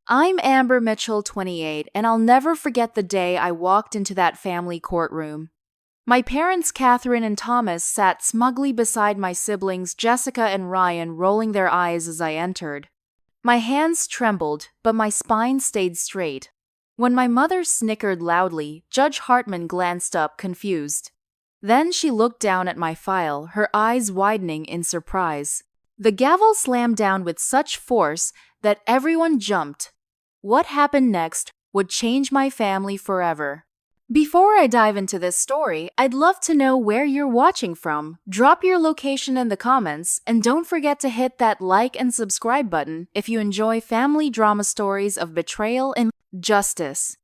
I'm Amber Mitchell, 28, and I'll never forget the day I walked into that family courtroom. My parents, Catherine and Thomas, sat smugly beside my siblings, Jessica and Ryan, rolling their eyes as I entered. My hands trembled, but my spine stayed straight. When my mother snickered loudly, Judge Hartman glanced up, confused. Then she looked down at my file, her eyes widening in surprise. The gavel slammed down with such force that everyone jumped. What happened next would change my family forever. Before I dive into this story, I'd love to know where you're watching from. Drop your location in the comments, and don't forget to hit that like and subscribe button if you enjoy family drama stories of betrayal and justice.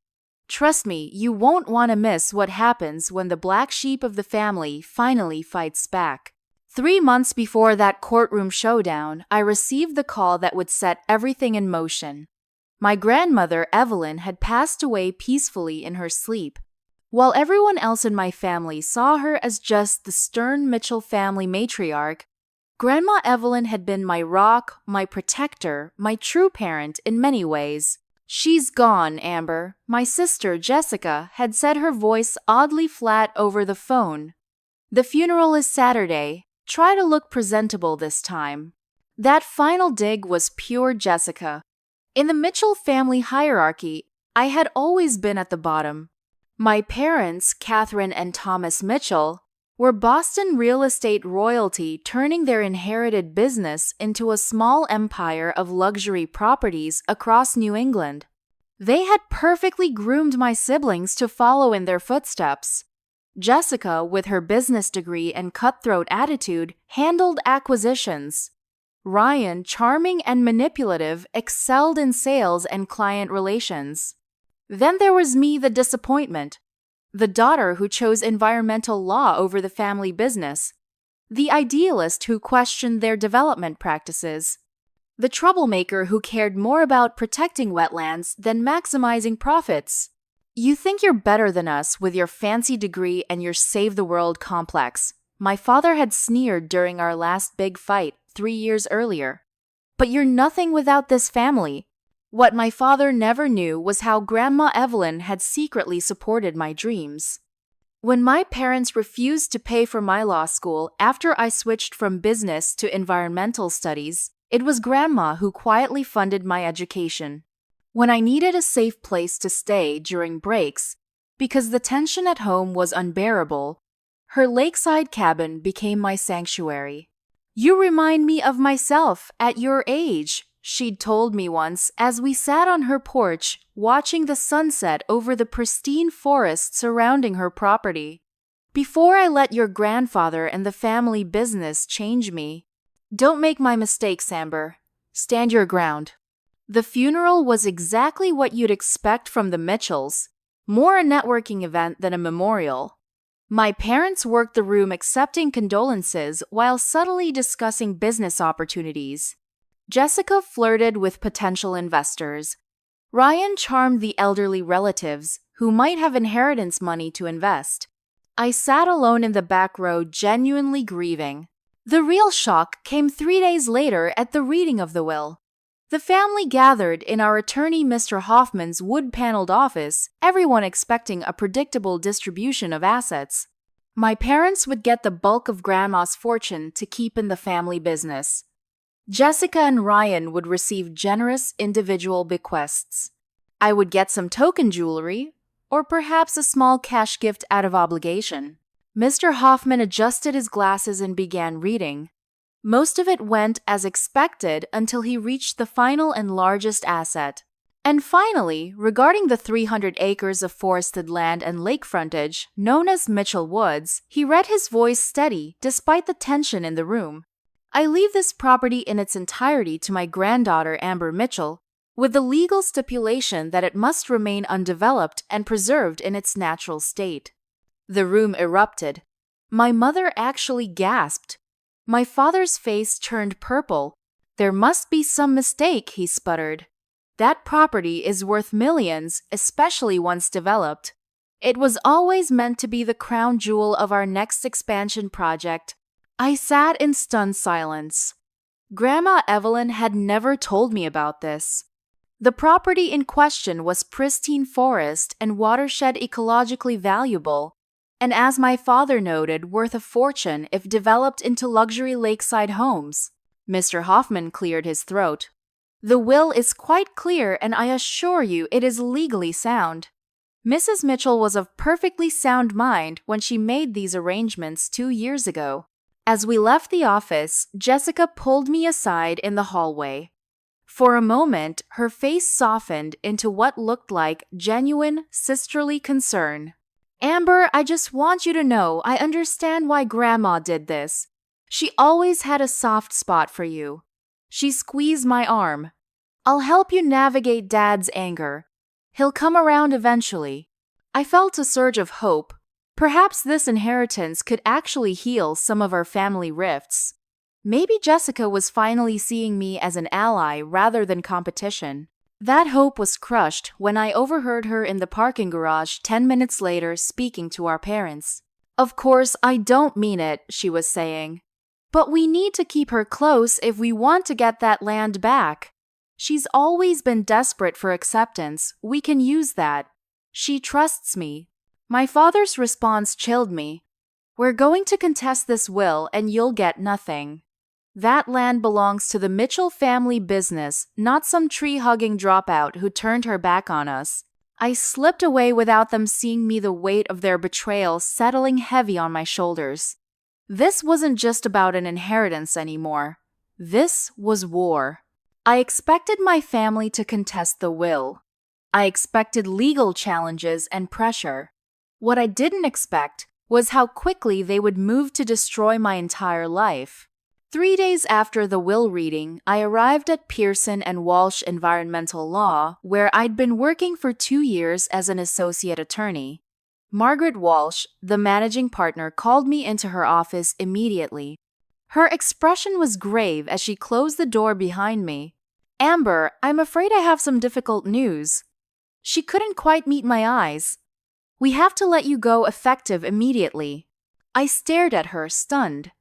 Trust me, you won't want to miss what happens when the black sheep of the family finally fights back. 3 months before that courtroom showdown, I received the call that would set everything in motion. My grandmother, Evelyn, had passed away peacefully in her sleep. While everyone else in my family saw her as just the stern Mitchell family matriarch, Grandma Evelyn had been my rock, my protector, my true parent in many ways. "She's gone, Amber," my sister, Jessica, had said, her voice oddly flat over the phone. "The funeral is Saturday. Try to look presentable this time." That final dig was pure Jessica. In the Mitchell family hierarchy, I had always been at the bottom. My parents, Catherine and Thomas Mitchell, were Boston real estate royalty, turning their inherited business into a small empire of luxury properties across New England. They had perfectly groomed my siblings to follow in their footsteps. Jessica, with her business degree and cutthroat attitude, handled acquisitions. Ryan, charming and manipulative, excelled in sales and client relations. Then there was me, the disappointment, the daughter who chose environmental law over the family business, the idealist who questioned their development practices, the troublemaker who cared more about protecting wetlands than maximizing profits. "You think you're better than us with your fancy degree and your save-the-world complex," my father had sneered during our last big fight 3 years earlier. "But you're nothing without this family." What my father never knew was how Grandma Evelyn had secretly supported my dreams. When my parents refused to pay for my law school after I switched from business to environmental studies, it was Grandma who quietly funded my education. When I needed a safe place to stay during breaks, because the tension at home was unbearable, her lakeside cabin became my sanctuary. "You remind me of myself at your age," she'd told me once as we sat on her porch watching the sunset over the pristine forest surrounding her property. "Before I let your grandfather and the family business change me, don't make my mistakes, Amber. Stand your ground." The funeral was exactly what you'd expect from the Mitchells, more a networking event than a memorial. My parents worked the room accepting condolences while subtly discussing business opportunities. Jessica flirted with potential investors. Ryan charmed the elderly relatives who might have inheritance money to invest. I sat alone in the back row, genuinely grieving. The real shock came 3 days later at the reading of the will. The family gathered in our attorney Mr. Hoffman's wood-paneled office, everyone expecting a predictable distribution of assets. My parents would get the bulk of Grandma's fortune to keep in the family business. Jessica and Ryan would receive generous individual bequests. I would get some token jewelry, or perhaps a small cash gift out of obligation. Mr. Hoffman adjusted his glasses and began reading. Most of it went as expected until he reached the final and largest asset. And finally, regarding the 300 acres of forested land and lake frontage, known as Mitchell Woods, he read, his voice steady despite the tension in the room. "I leave this property in its entirety to my granddaughter Amber Mitchell, with the legal stipulation that it must remain undeveloped and preserved in its natural state." The room erupted. My mother actually gasped. My father's face turned purple. "There must be some mistake," he sputtered. "That property is worth millions, especially once developed. It was always meant to be the crown jewel of our next expansion project." I sat in stunned silence. Grandma Evelyn had never told me about this. The property in question was pristine forest and watershed ecologically valuable, and as my father noted, worth a fortune if developed into luxury lakeside homes. Mr. Hoffman cleared his throat. The will is quite clear, and I assure you it is legally sound. Mrs. Mitchell was of perfectly sound mind when she made these arrangements 2 years ago. As we left the office, Jessica pulled me aside in the hallway. For a moment, her face softened into what looked like genuine sisterly concern. Amber, I just want you to know I understand why Grandma did this. She always had a soft spot for you. She squeezed my arm. I'll help you navigate Dad's anger. He'll come around eventually. I felt a surge of hope. Perhaps this inheritance could actually heal some of our family rifts. Maybe Jessica was finally seeing me as an ally rather than competition. That hope was crushed when I overheard her in the parking garage 10 minutes later speaking to our parents. Of course, I don't mean it, she was saying. But we need to keep her close if we want to get that land back. She's always been desperate for acceptance. We can use that. She trusts me. My father's response chilled me. We're going to contest this will and you'll get nothing. That land belongs to the Mitchell family business, not some tree-hugging dropout who turned her back on us. I slipped away without them seeing me, the weight of their betrayal settling heavy on my shoulders. This wasn't just about an inheritance anymore. This was war. I expected my family to contest the will. I expected legal challenges and pressure. What I didn't expect was how quickly they would move to destroy my entire life. 3 days after the will reading, I arrived at Pearson and Walsh Environmental Law, where I'd been working for 2 years as an associate attorney. Margaret Walsh, the managing partner, called me into her office immediately. Her expression was grave as she closed the door behind me. Amber, I'm afraid I have some difficult news. She couldn't quite meet my eyes. We have to let you go effective immediately. I stared at her, stunned.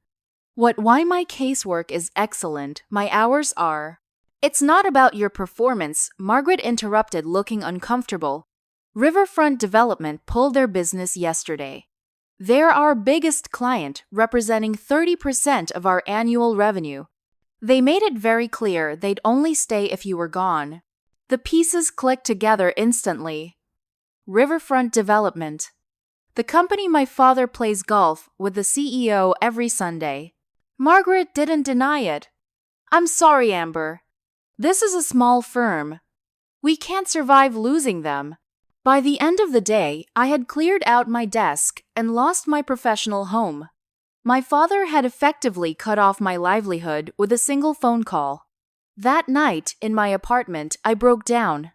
Why my casework is excellent, my hours are. It's not about your performance, Margaret interrupted, looking uncomfortable. Riverfront Development pulled their business yesterday. They're our biggest client, representing 30% of our annual revenue. They made it very clear they'd only stay if you were gone. The pieces clicked together instantly. Riverfront Development. The company my father plays golf with the CEO every Sunday. Margaret didn't deny it. I'm sorry, Amber. This is a small firm. We can't survive losing them. By the end of the day, I had cleared out my desk and lost my professional home. My father had effectively cut off my livelihood with a single phone call. That night, in my apartment, I broke down.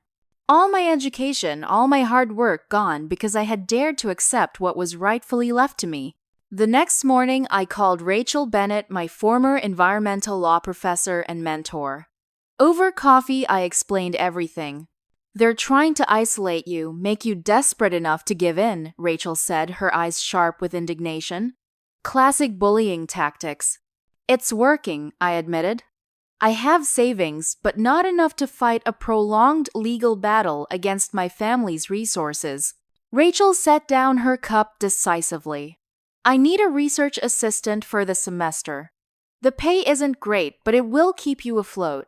All my education, all my hard work gone because I had dared to accept what was rightfully left to me. The next morning, I called Rachel Bennett, my former environmental law professor and mentor. Over coffee, I explained everything. They're trying to isolate you, make you desperate enough to give in, Rachel said, her eyes sharp with indignation. Classic bullying tactics. It's working, I admitted. I have savings, but not enough to fight a prolonged legal battle against my family's resources. Rachel set down her cup decisively. I need a research assistant for the semester. The pay isn't great, but it will keep you afloat.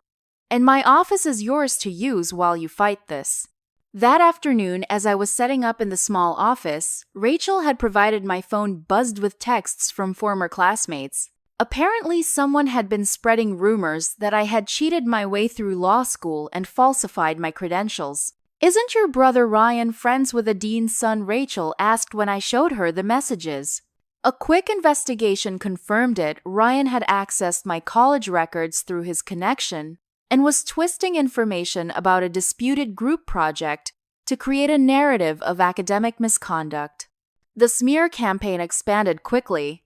And my office is yours to use while you fight this. That afternoon, as I was setting up in the small office, Rachel had provided my phone buzzed with texts from former classmates. Apparently, someone had been spreading rumors that I had cheated my way through law school and falsified my credentials. Isn't your brother Ryan friends with the dean's son? Rachel asked when I showed her the messages. A quick investigation confirmed it. Ryan had accessed my college records through his connection and was twisting information about a disputed group project to create a narrative of academic misconduct. The smear campaign expanded quickly.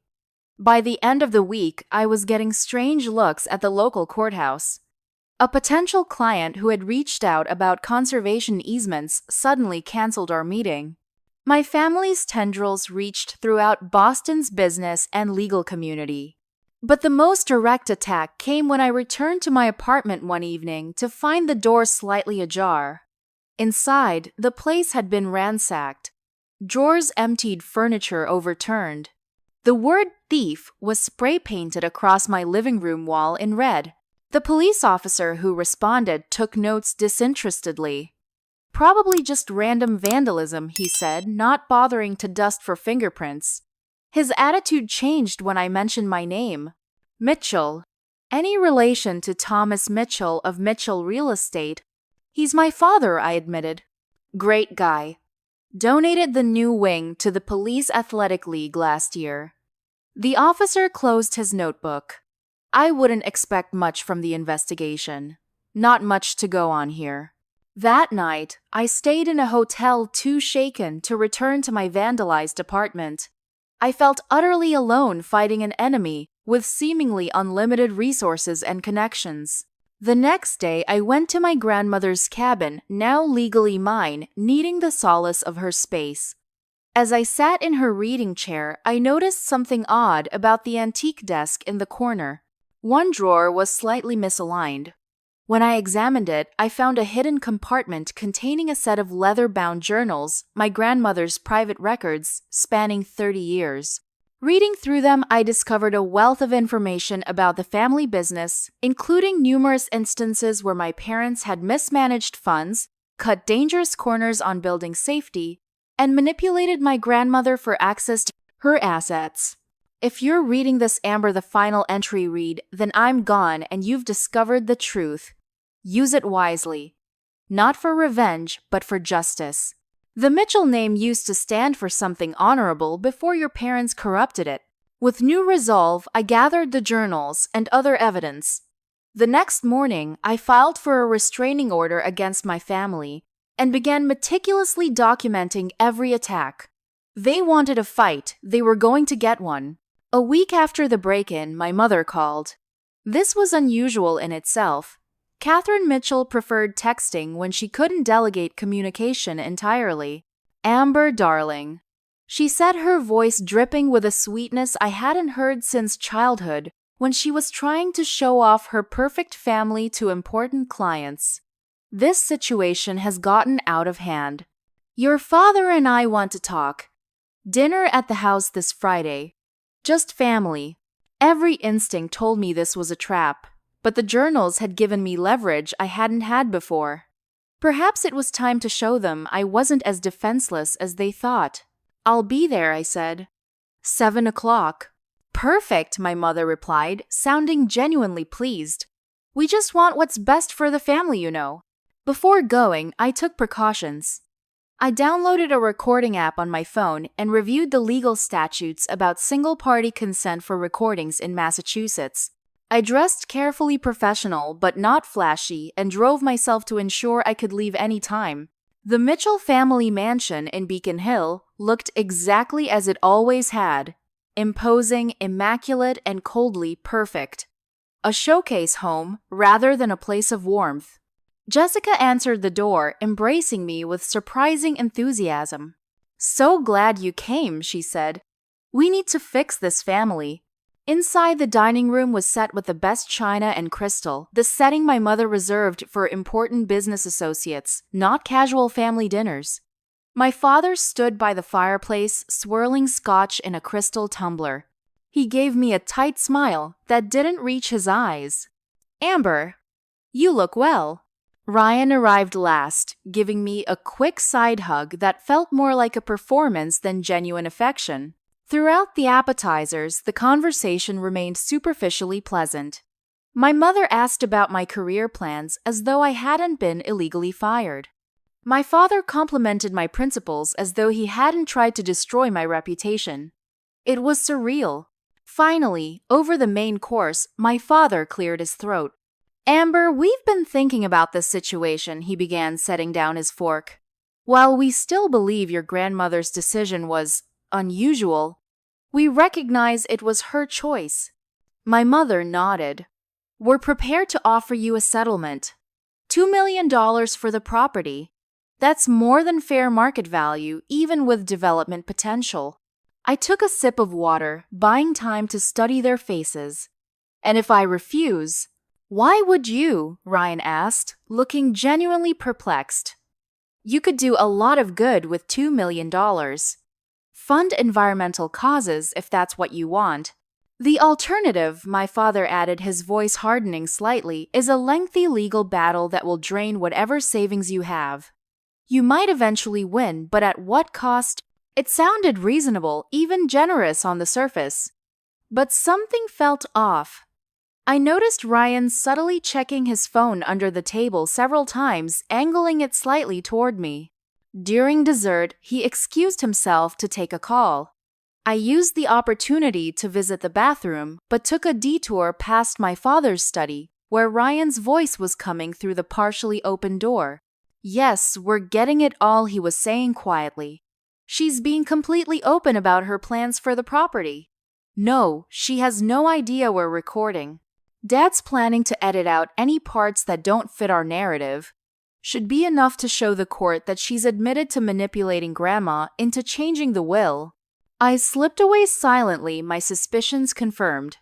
By the end of the week, I was getting strange looks at the local courthouse. A potential client who had reached out about conservation easements suddenly canceled our meeting. My family's tendrils reached throughout Boston's business and legal community. But the most direct attack came when I returned to my apartment one evening to find the door slightly ajar. Inside, the place had been ransacked. Drawers emptied, furniture overturned. The word thief was spray painted across my living room wall in red. The police officer who responded took notes disinterestedly. Probably just random vandalism, he said, not bothering to dust for fingerprints. His attitude changed when I mentioned my name. Mitchell. Any relation to Thomas Mitchell of Mitchell Real Estate? He's my father, I admitted. Great guy. Donated the new wing to the Police Athletic League last year. The officer closed his notebook. I wouldn't expect much from the investigation. Not much to go on here. That night, I stayed in a hotel too shaken to return to my vandalized apartment. I felt utterly alone fighting an enemy with seemingly unlimited resources and connections. The next day, I went to my grandmother's cabin, now legally mine, needing the solace of her space. As I sat in her reading chair, I noticed something odd about the antique desk in the corner. One drawer was slightly misaligned. When I examined it, I found a hidden compartment containing a set of leather-bound journals, my grandmother's private records, spanning 30 years. Reading through them, I discovered a wealth of information about the family business, including numerous instances where my parents had mismanaged funds, cut dangerous corners on building safety, and manipulated my grandmother for access to her assets. If you're reading this, Amber, the final entry read, then I'm gone and you've discovered the truth. Use it wisely. Not for revenge, but for justice. The Mitchell name used to stand for something honorable before your parents corrupted it. With new resolve, I gathered the journals and other evidence. The next morning, I filed for a restraining order against my family and began meticulously documenting every attack. They wanted a fight. They were going to get one. A week after the break-in, my mother called. This was unusual in itself. Catherine Mitchell preferred texting when she couldn't delegate communication entirely. Amber, darling. She said, her voice dripping with a sweetness I hadn't heard since childhood when she was trying to show off her perfect family to important clients. This situation has gotten out of hand. Your father and I want to talk. Dinner at the house this Friday. Just family. Every instinct told me this was a trap, but the journals had given me leverage I hadn't had before. Perhaps it was time to show them I wasn't as defenseless as they thought. I'll be there, I said. 7 o'clock. Perfect, my mother replied, sounding genuinely pleased. We just want what's best for the family, you know. Before going, I took precautions. I downloaded a recording app on my phone and reviewed the legal statutes about single-party consent for recordings in Massachusetts. I dressed carefully professional but not flashy and drove myself to ensure I could leave any time. The Mitchell family mansion in Beacon Hill looked exactly as it always had. Imposing, immaculate, and coldly perfect. A showcase home rather than a place of warmth. Jessica answered the door, embracing me with surprising enthusiasm. So glad you came, she said. We need to fix this family. Inside, the dining room was set with the best china and crystal, the setting my mother reserved for important business associates, not casual family dinners. My father stood by the fireplace, swirling scotch in a crystal tumbler. He gave me a tight smile that didn't reach his eyes. Amber, you look well. Ryan arrived last, giving me a quick side hug that felt more like a performance than genuine affection. Throughout the appetizers, the conversation remained superficially pleasant. My mother asked about my career plans as though I hadn't been illegally fired. My father complimented my principles as though he hadn't tried to destroy my reputation. It was surreal. Finally, over the main course, my father cleared his throat. Amber, we've been thinking about this situation, he began, setting down his fork. While we still believe your grandmother's decision was unusual, we recognize it was her choice. My mother nodded. We're prepared to offer you a settlement. $2 million for the property. That's more than fair market value, even with development potential. I took a sip of water, buying time to study their faces. And if I refuse, why would you? Ryan asked, looking genuinely perplexed. You could do a lot of good with $2 million. Fund environmental causes if that's what you want. The alternative, my father added, his voice hardening slightly, is a lengthy legal battle that will drain whatever savings you have. You might eventually win, but at what cost? It sounded reasonable, even generous on the surface. But something felt off. I noticed Ryan subtly checking his phone under the table several times, angling it slightly toward me. During dessert, he excused himself to take a call. I used the opportunity to visit the bathroom, but took a detour past my father's study, where Ryan's voice was coming through the partially open door. Yes, we're getting it all, he was saying quietly. She's being completely open about her plans for the property. No, she has no idea we're recording. Dad's planning to edit out any parts that don't fit our narrative. Should be enough to show the court that she's admitted to manipulating Grandma into changing the will. I slipped away silently, my suspicions confirmed.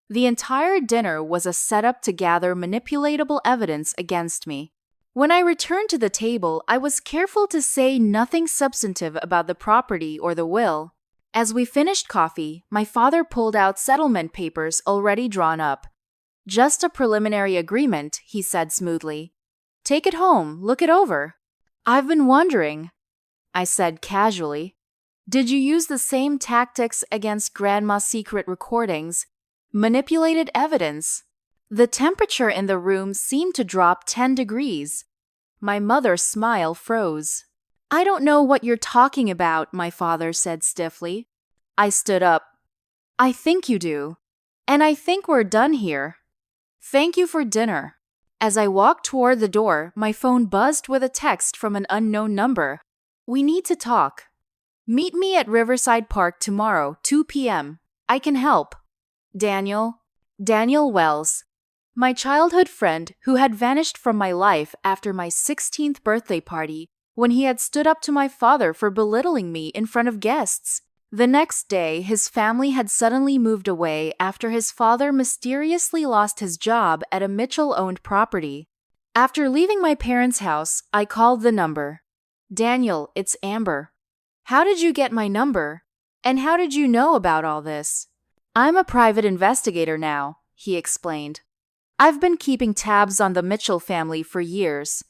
The entire dinner was a setup to gather manipulatable evidence against me. When I returned to the table, I was careful to say nothing substantive about the property or the will. As we finished coffee, my father pulled out settlement papers already drawn up. Just a preliminary agreement, he said smoothly. Take it home, look it over. I've been wondering, I said casually. Did you use the same tactics against Grandma's secret recordings? Manipulated evidence? The temperature in the room seemed to drop 10 degrees. My mother's smile froze. I don't know what you're talking about, my father said stiffly. I stood up. I think you do. And I think we're done here. Thank you for dinner. As I walked toward the door, my phone buzzed with a text from an unknown number. We need to talk. Meet me at Riverside Park tomorrow, 2 p.m. I can help. Daniel Wells. My childhood friend who had vanished from my life after my 16th birthday party when he had stood up to my father for belittling me in front of guests. The next day, his family had suddenly moved away after his father mysteriously lost his job at a Mitchell-owned property. After leaving my parents' house, I called the number. Daniel, it's Amber. How did you get my number? And how did you know about all this? I'm a private investigator now, he explained. I've been keeping tabs on the Mitchell family for years.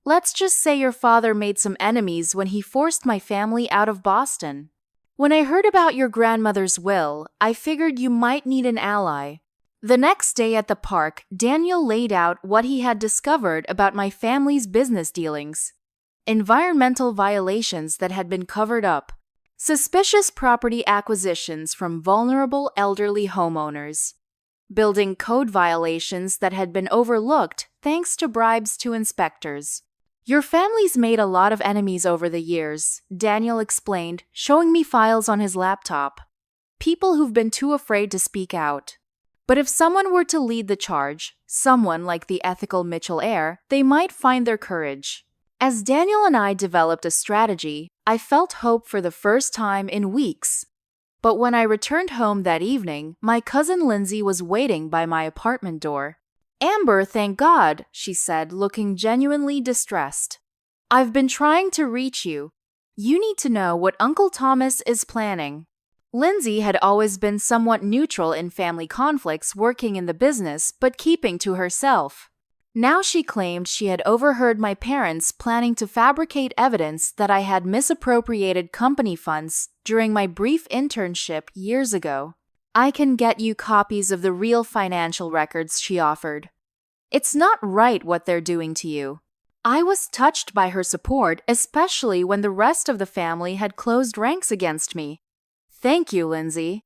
Let's just say your father made some enemies when he forced my family out of Boston. When I heard about your grandmother's will, I figured you might need an ally. The next day at the park, Daniel laid out what he had discovered about my family's business dealings. Environmental violations that had been covered up. Suspicious property acquisitions from vulnerable elderly homeowners. Building code violations that had been overlooked thanks to bribes to inspectors. Your family's made a lot of enemies over the years, Daniel explained, showing me files on his laptop. People who've been too afraid to speak out. But if someone were to lead the charge, someone like the ethical Mitchell heir, they might find their courage. As Daniel and I developed a strategy, I felt hope for the first time in weeks. But when I returned home that evening, my cousin Lindsay was waiting by my apartment door. Amber, thank God, she said, looking genuinely distressed. I've been trying to reach you. You need to know what Uncle Thomas is planning. Lindsay had always been somewhat neutral in family conflicts, working in the business but keeping to herself. Now she claimed she had overheard my parents planning to fabricate evidence that I had misappropriated company funds during my brief internship years ago. I can get you copies of the real financial records, she offered. It's not right what they're doing to you. I was touched by her support, especially when the rest of the family had closed ranks against me. Thank you, Lindsay.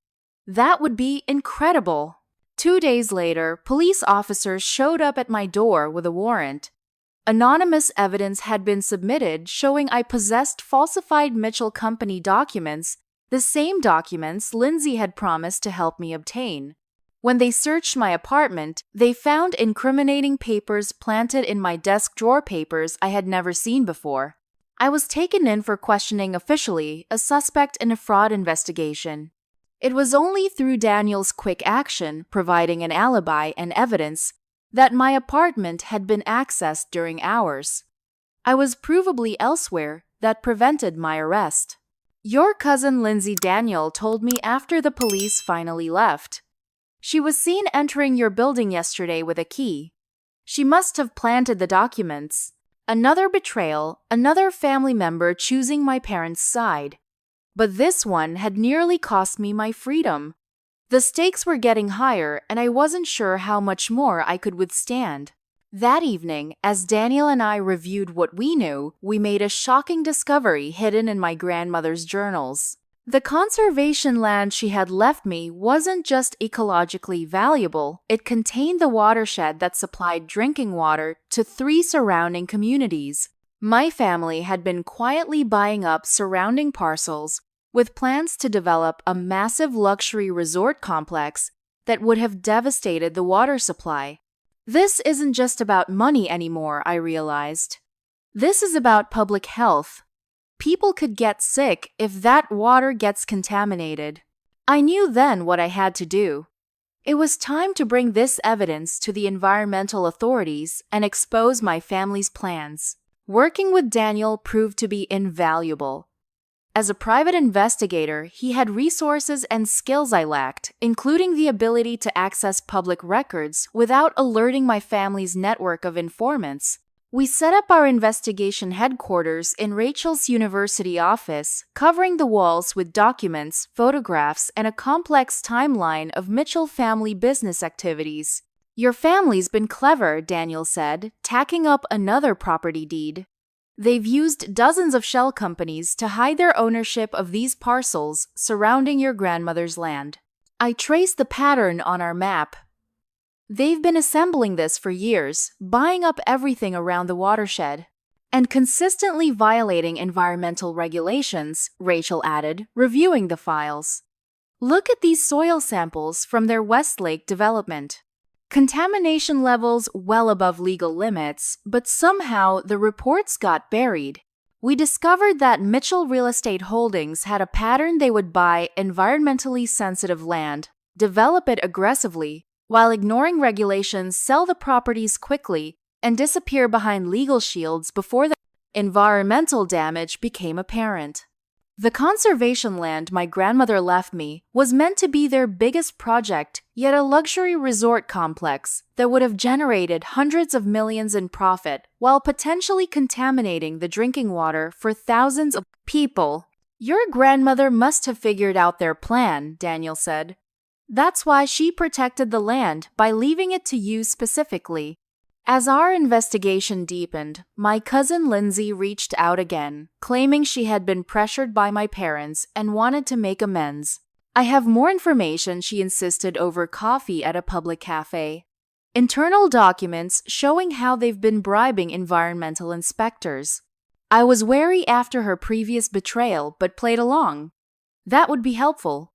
That would be incredible. 2 days later, police officers showed up at my door with a warrant. Anonymous evidence had been submitted showing I possessed falsified Mitchell Company documents, the same documents Lindsay had promised to help me obtain. When they searched my apartment, they found incriminating papers planted in my desk drawer, papers I had never seen before. I was taken in for questioning officially, a suspect in a fraud investigation. It was only through Daniel's quick action, providing an alibi and evidence, that my apartment had been accessed during hours. I was provably elsewhere that prevented my arrest. Your cousin Lindsay Daniel told me after the police finally left. She was seen entering your building yesterday with a key. She must have planted the documents. Another betrayal, another family member choosing my parents' side. But this one had nearly cost me my freedom. The stakes were getting higher, and I wasn't sure how much more I could withstand. That evening, as Daniel and I reviewed what we knew, we made a shocking discovery hidden in my grandmother's journals. The conservation land she had left me wasn't just ecologically valuable, it contained the watershed that supplied drinking water to 3 surrounding communities. My family had been quietly buying up surrounding parcels with plans to develop a massive luxury resort complex that would have devastated the water supply. This isn't just about money anymore, I realized. This is about public health. People could get sick if that water gets contaminated. I knew then what I had to do. It was time to bring this evidence to the environmental authorities and expose my family's plans. Working with Daniel proved to be invaluable. As a private investigator, he had resources and skills I lacked, including the ability to access public records without alerting my family's network of informants. We set up our investigation headquarters in Rachel's university office, covering the walls with documents, photographs, and a complex timeline of Mitchell family business activities. Your family's been clever, Daniel said, tacking up another property deed. They've used dozens of shell companies to hide their ownership of these parcels surrounding your grandmother's land. I traced the pattern on our map. They've been assembling this for years, buying up everything around the watershed, and consistently violating environmental regulations, Rachel added, reviewing the files. Look at these soil samples from their Westlake development. Contamination levels well above legal limits, but somehow the reports got buried. We discovered that Mitchell Real Estate Holdings had a pattern. They would buy environmentally sensitive land, develop it aggressively, while ignoring regulations, sell the properties quickly, and disappear behind legal shields before the environmental damage became apparent. The conservation land my grandmother left me was meant to be their biggest project, yet a luxury resort complex that would have generated hundreds of millions in profit while potentially contaminating the drinking water for thousands of people. Your grandmother must have figured out their plan, Daniel said. That's why she protected the land by leaving it to you specifically. As our investigation deepened, my cousin Lindsay reached out again, claiming she had been pressured by my parents and wanted to make amends. I have more information, she insisted, over coffee at a public cafe. Internal documents showing how they've been bribing environmental inspectors. I was wary after her previous betrayal, but played along. That would be helpful.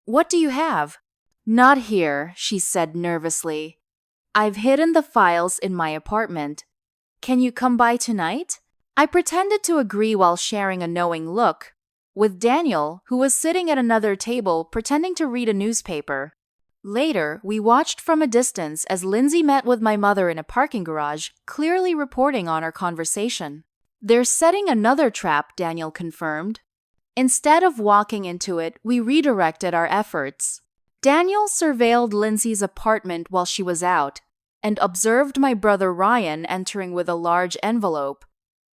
What do you have? Not here, she said nervously. I've hidden the files in my apartment. Can you come by tonight? I pretended to agree while sharing a knowing look with Daniel, who was sitting at another table pretending to read a newspaper. Later, we watched from a distance as Lindsay met with my mother in a parking garage, clearly reporting on our conversation. They're setting another trap, Daniel confirmed. Instead of walking into it, we redirected our efforts. Daniel surveilled Lindsay's apartment while she was out and observed my brother Ryan entering with a large envelope,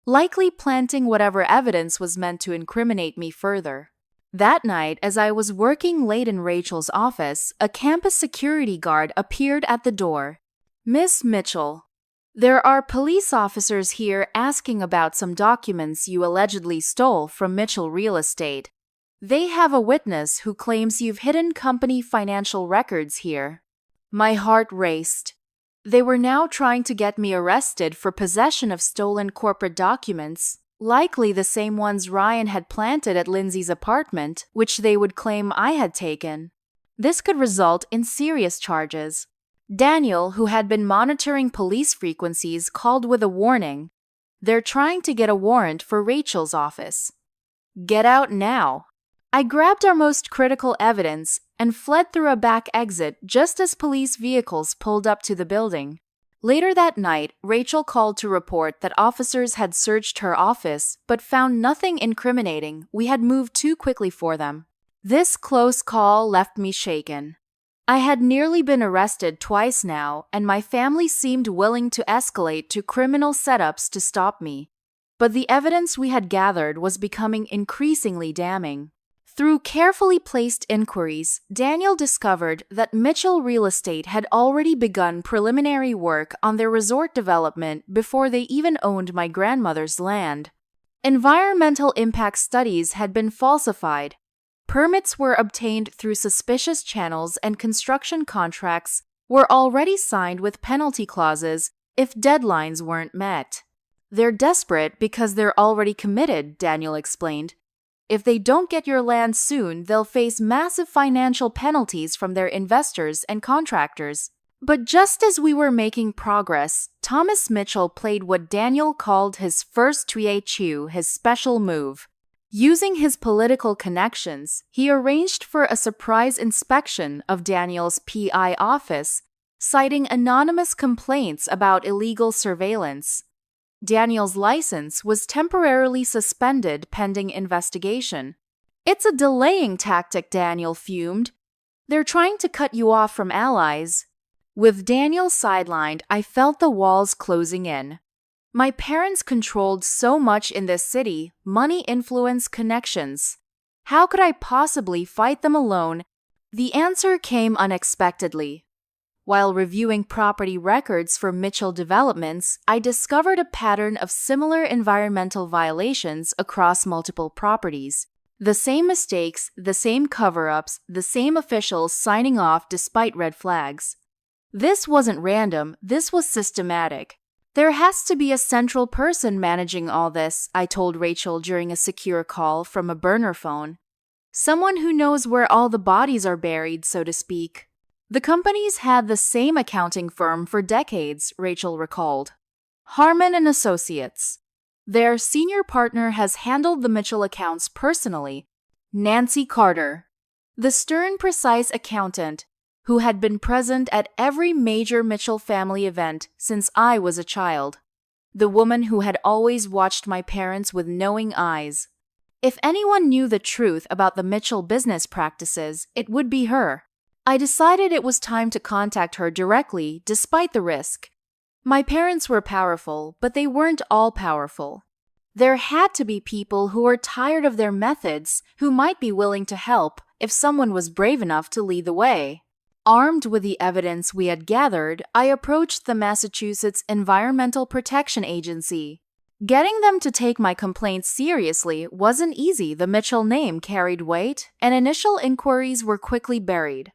likely planting whatever evidence was meant to incriminate me further. That night, as I was working late in Rachel's office, a campus security guard appeared at the door. Miss Mitchell, there are police officers here asking about some documents you allegedly stole from Mitchell Real Estate. They have a witness who claims you've hidden company financial records here. My heart raced. They were now trying to get me arrested for possession of stolen corporate documents, likely the same ones Ryan had planted at Lindsay's apartment, which they would claim I had taken. This could result in serious charges. Daniel, who had been monitoring police frequencies, called with a warning. They're trying to get a warrant for Rachel's office. Get out now. I grabbed our most critical evidence and fled through a back exit just as police vehicles pulled up to the building. Later that night, Rachel called to report that officers had searched her office but found nothing incriminating. We had moved too quickly for them. This close call left me shaken. I had nearly been arrested twice now, and my family seemed willing to escalate to criminal setups to stop me. But the evidence we had gathered was becoming increasingly damning. Through carefully placed inquiries, Daniel discovered that Mitchell Real Estate had already begun preliminary work on their resort development before they even owned my grandmother's land. Environmental impact studies had been falsified. Permits were obtained through suspicious channels, and construction contracts were already signed with penalty clauses if deadlines weren't met. They're desperate because they're already committed, Daniel explained. If they don't get your land soon, they'll face massive financial penalties from their investors and contractors. But just as we were making progress, Thomas Mitchell played what Daniel called his first THU, his special move. Using his political connections, he arranged for a surprise inspection of Daniel's PI office, citing anonymous complaints about illegal surveillance. Daniel's license was temporarily suspended pending investigation. It's a delaying tactic, Daniel fumed. They're trying to cut you off from allies. With Daniel sidelined, I felt the walls closing in. My parents controlled so much in this city: money, influence, connections. How could I possibly fight them alone? The answer came unexpectedly. While reviewing property records for Mitchell Developments, I discovered a pattern of similar environmental violations across multiple properties. The same mistakes, the same cover-ups, the same officials signing off despite red flags. This wasn't random, this was systematic. There has to be a central person managing all this, I told Rachel during a secure call from a burner phone. Someone who knows where all the bodies are buried, so to speak. The companies had the same accounting firm for decades, Rachel recalled. Harmon and Associates. Their senior partner has handled the Mitchell accounts personally, Nancy Carter. The stern, precise accountant who had been present at every major Mitchell family event since I was a child. The woman who had always watched my parents with knowing eyes. If anyone knew the truth about the Mitchell business practices, it would be her. I decided it was time to contact her directly, despite the risk. My parents were powerful, but they weren't all powerful. There had to be people who were tired of their methods, who might be willing to help if someone was brave enough to lead the way. Armed with the evidence we had gathered, I approached the Massachusetts Environmental Protection Agency. Getting them to take my complaints seriously wasn't easy. The Mitchell name carried weight, and initial inquiries were quickly buried.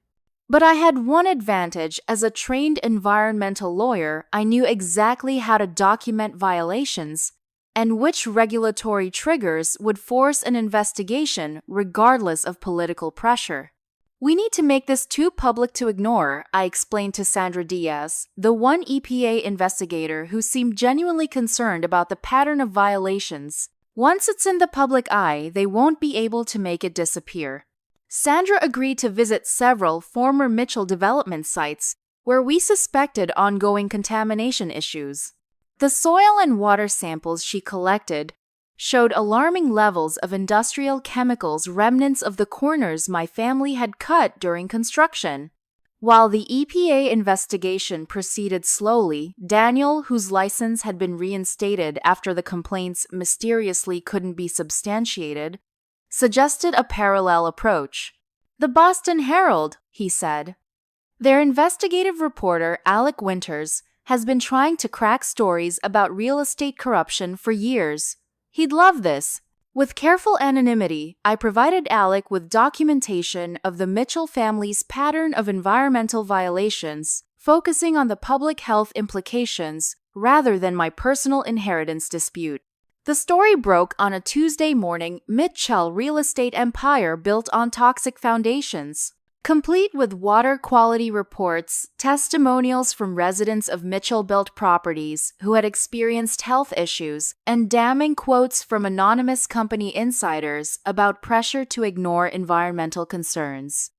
But I had one advantage. As a trained environmental lawyer, I knew exactly how to document violations and which regulatory triggers would force an investigation regardless of political pressure. We need to make this too public to ignore, I explained to Sandra Diaz, the one EPA investigator who seemed genuinely concerned about the pattern of violations. Once it's in the public eye, they won't be able to make it disappear. Sandra agreed to visit several former Mitchell development sites where we suspected ongoing contamination issues. The soil and water samples she collected showed alarming levels of industrial chemicals, remnants of the corners my family had cut during construction. While the EPA investigation proceeded slowly, Daniel, whose license had been reinstated after the complaints mysteriously couldn't be substantiated, suggested a parallel approach. The Boston Herald, he said. Their investigative reporter, Alec Winters, has been trying to crack stories about real estate corruption for years. He'd love this. With careful anonymity, I provided Alec with documentation of the Mitchell family's pattern of environmental violations, focusing on the public health implications rather than my personal inheritance dispute. The story broke on a Tuesday morning. Mitchell real estate empire built on toxic foundations. complete with water quality reports, testimonials from residents of Mitchell-built properties who had experienced health issues, and damning quotes from anonymous company insiders about pressure to ignore environmental concerns.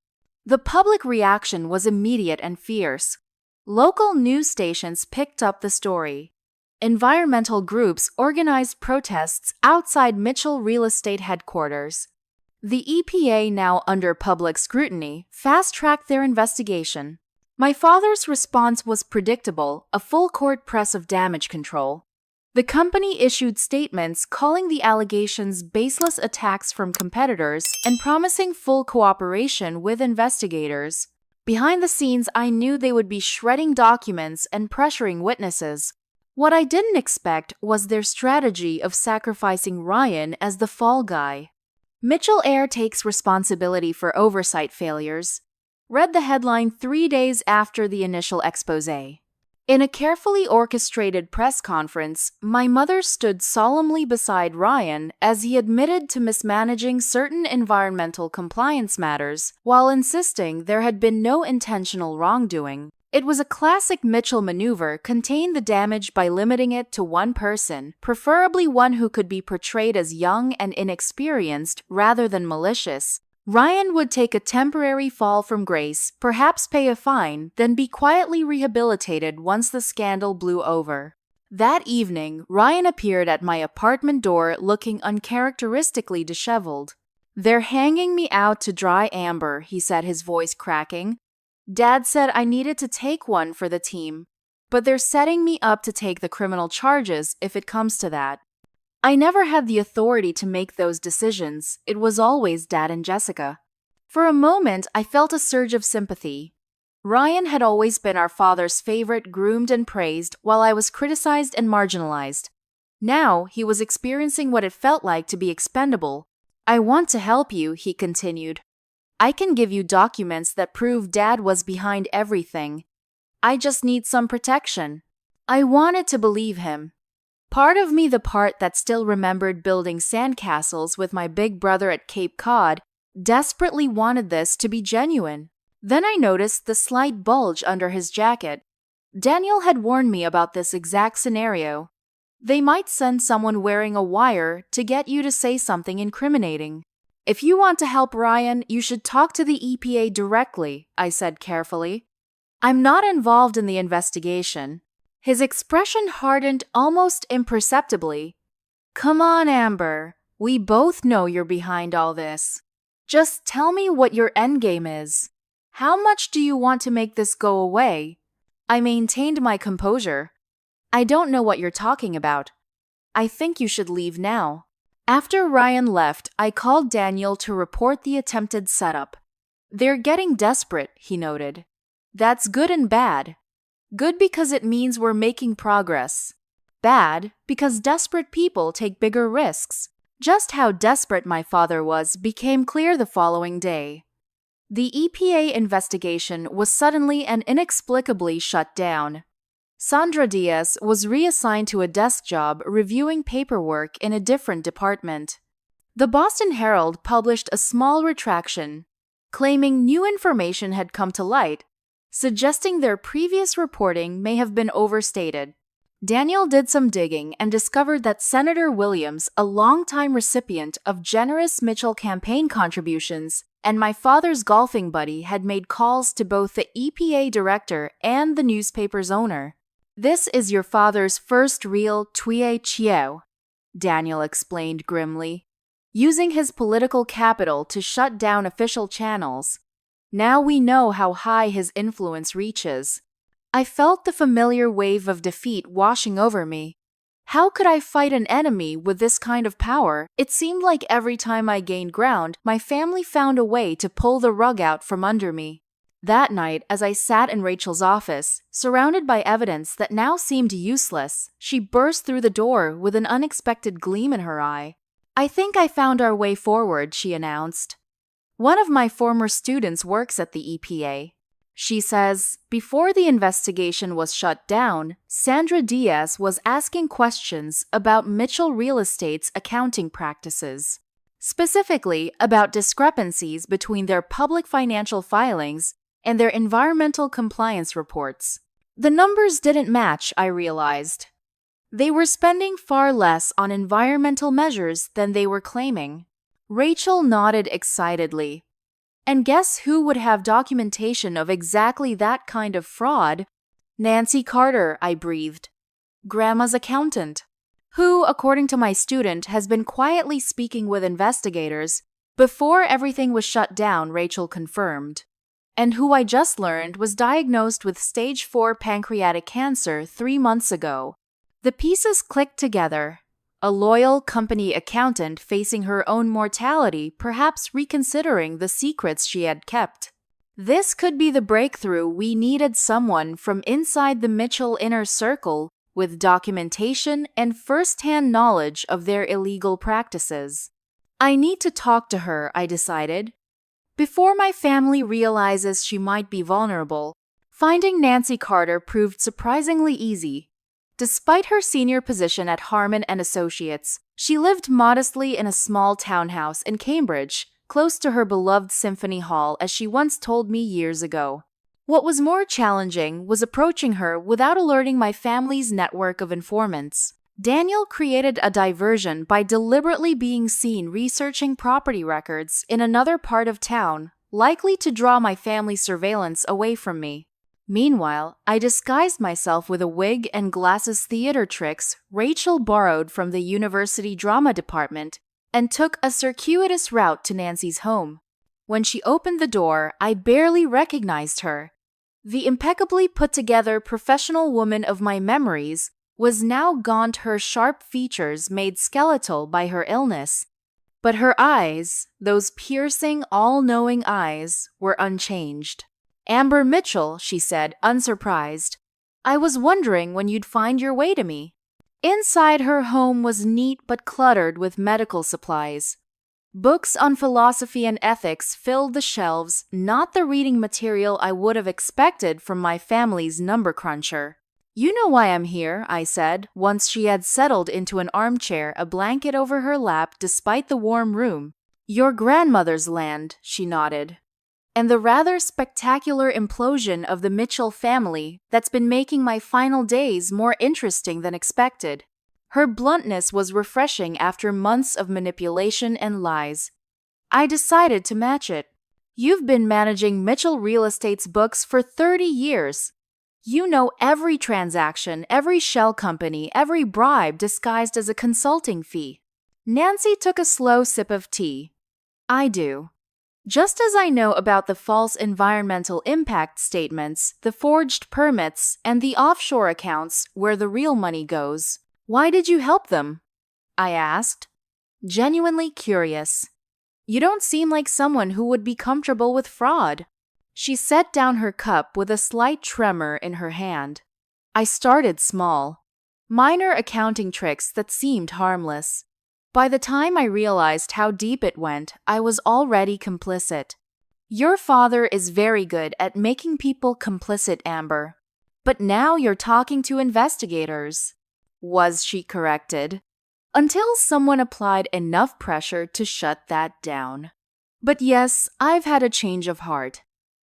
The public reaction was immediate and fierce. Local news stations picked up the story. Environmental groups organized protests outside Mitchell Real Estate headquarters. The EPA, now under public scrutiny, fast-tracked their investigation. My father's response was predictable, a full-court press of damage control. The company issued statements calling the allegations baseless attacks from competitors and promising full cooperation with investigators. Behind the scenes, I knew they would be shredding documents and pressuring witnesses. What I didn't expect was their strategy of sacrificing Ryan as the fall guy. Mitchell Air takes responsibility for oversight failures. Read the headline 3 days after the initial exposé. In a carefully orchestrated press conference, my mother stood solemnly beside Ryan as he admitted to mismanaging certain environmental compliance matters while insisting there had been no intentional wrongdoing. It was a classic Mitchell maneuver: contain the damage by limiting it to one person, preferably one who could be portrayed as young and inexperienced rather than malicious. Ryan would take a temporary fall from grace, perhaps pay a fine, then be quietly rehabilitated once the scandal blew over. That evening, Ryan appeared at my apartment door looking uncharacteristically disheveled. "They're hanging me out to dry, Amber," he said, his voice cracking. "Dad said I needed to take one for the team, but they're setting me up to take the criminal charges if it comes to that." I never had the authority to make those decisions. It was always Dad and Jessica. For a moment, I felt a surge of sympathy. Ryan had always been our father's favorite, groomed and praised, while I was criticized and marginalized. Now, he was experiencing what it felt like to be expendable. "I want to help you," he continued. "I can give you documents that prove Dad was behind everything. I just need some protection." I wanted to believe him. Part of me, the part that still remembered building sandcastles with my big brother at Cape Cod, desperately wanted this to be genuine. Then I noticed the slight bulge under his jacket. Daniel had warned me about this exact scenario. They might send someone wearing a wire to get you to say something incriminating. "If you want to help Ryan, you should talk to the EPA directly," I said carefully. "I'm not involved in the investigation." His expression hardened almost imperceptibly. "Come on, Amber. We both know you're behind all this. Just tell me what your endgame is. How much do you want to make this go away?" I maintained my composure. "I don't know what you're talking about. I think you should leave now." After Ryan left, I called Daniel to report the attempted setup. "They're getting desperate," he noted. "That's good and bad. Good because it means we're making progress. Bad because desperate people take bigger risks." Just how desperate my father was became clear the following day. The EPA investigation was suddenly and inexplicably shut down. Sandra Diaz was reassigned to a desk job reviewing paperwork in a different department. The Boston Herald published a small retraction, claiming new information had come to light, suggesting their previous reporting may have been overstated. Daniel did some digging and discovered that Senator Williams, a longtime recipient of generous Mitchell campaign contributions, and my father's golfing buddy had made calls to both the EPA director and the newspaper's owner. "This is your father's first real Tue Chieo," Daniel explained grimly, "using his political capital to shut down official channels. Now we know how high his influence reaches." I felt the familiar wave of defeat washing over me. How could I fight an enemy with this kind of power? It seemed like every time I gained ground, my family found a way to pull the rug out from under me. That night, as I sat in Rachel's office, surrounded by evidence that now seemed useless, she burst through the door with an unexpected gleam in her eye. "I think I found our way forward," she announced. "One of my former students works at the EPA. She says, before the investigation was shut down, Sandra Diaz was asking questions about Mitchell Real Estate's accounting practices. specifically about discrepancies between their public financial filings and their environmental compliance reports. The numbers didn't match, I realized. They were spending far less on environmental measures than they were claiming. Rachel nodded excitedly. And guess who would have documentation of exactly that kind of fraud? Nancy Carter, I breathed. Grandma's accountant, who, according to my student, has been quietly speaking with investigators before everything was shut down, Rachel confirmed, and who I just learned was diagnosed with stage 4 pancreatic cancer 3 months ago. The pieces clicked together. A loyal company accountant facing her own mortality, perhaps reconsidering the secrets she had kept. This could be the breakthrough we needed, someone from inside the Mitchell inner circle with documentation and first-hand knowledge of their illegal practices. I need to talk to her, I decided. Before my family realizes she might be vulnerable, finding Nancy Carter proved surprisingly easy. Despite her senior position at Harman and Associates, she lived modestly in a small townhouse in Cambridge, close to her beloved Symphony Hall, as she once told me years ago. What was more challenging was approaching her without alerting my family's network of informants. Daniel created a diversion by deliberately being seen researching property records in another part of town, likely to draw my family's surveillance away from me. Meanwhile, I disguised myself with a wig and glasses, theater tricks Rachel borrowed from the university drama department, and took a circuitous route to Nancy's home. When she opened the door, I barely recognized her. The impeccably put-together professional woman of my memories was now gaunt, her sharp features made skeletal by her illness. But her eyes, those piercing, all-knowing eyes, were unchanged. "Amber Mitchell," she said, unsurprised. "I was wondering when you'd find your way to me." Inside her home was neat but cluttered with medical supplies. Books on philosophy and ethics filled the shelves, not the reading material I would have expected from my family's number cruncher. "You know why I'm here," I said, once she had settled into an armchair, a blanket over her lap despite the warm room. "Your grandmother's land," she nodded. "And the rather spectacular implosion of the Mitchell family that's been making my final days more interesting than expected." Her bluntness was refreshing after months of manipulation and lies. I decided to match it. "You've been managing Mitchell Real Estate's books for 30 years. You know every transaction, every shell company, every bribe disguised as a consulting fee." Nancy took a slow sip of tea. "I do. Just as I know about the false environmental impact statements, the forged permits, and the offshore accounts where the real money goes. Why did you help them?" I asked, genuinely curious. "You don't seem like someone who would be comfortable with fraud." She set down her cup with a slight tremor in her hand. "I started small. Minor accounting tricks that seemed harmless. By the time I realized how deep it went, I was already complicit. Your father is very good at making people complicit, Amber. But now you're talking to investigators," was she corrected, until someone applied enough pressure to shut that down. But yes, I've had a change of heart.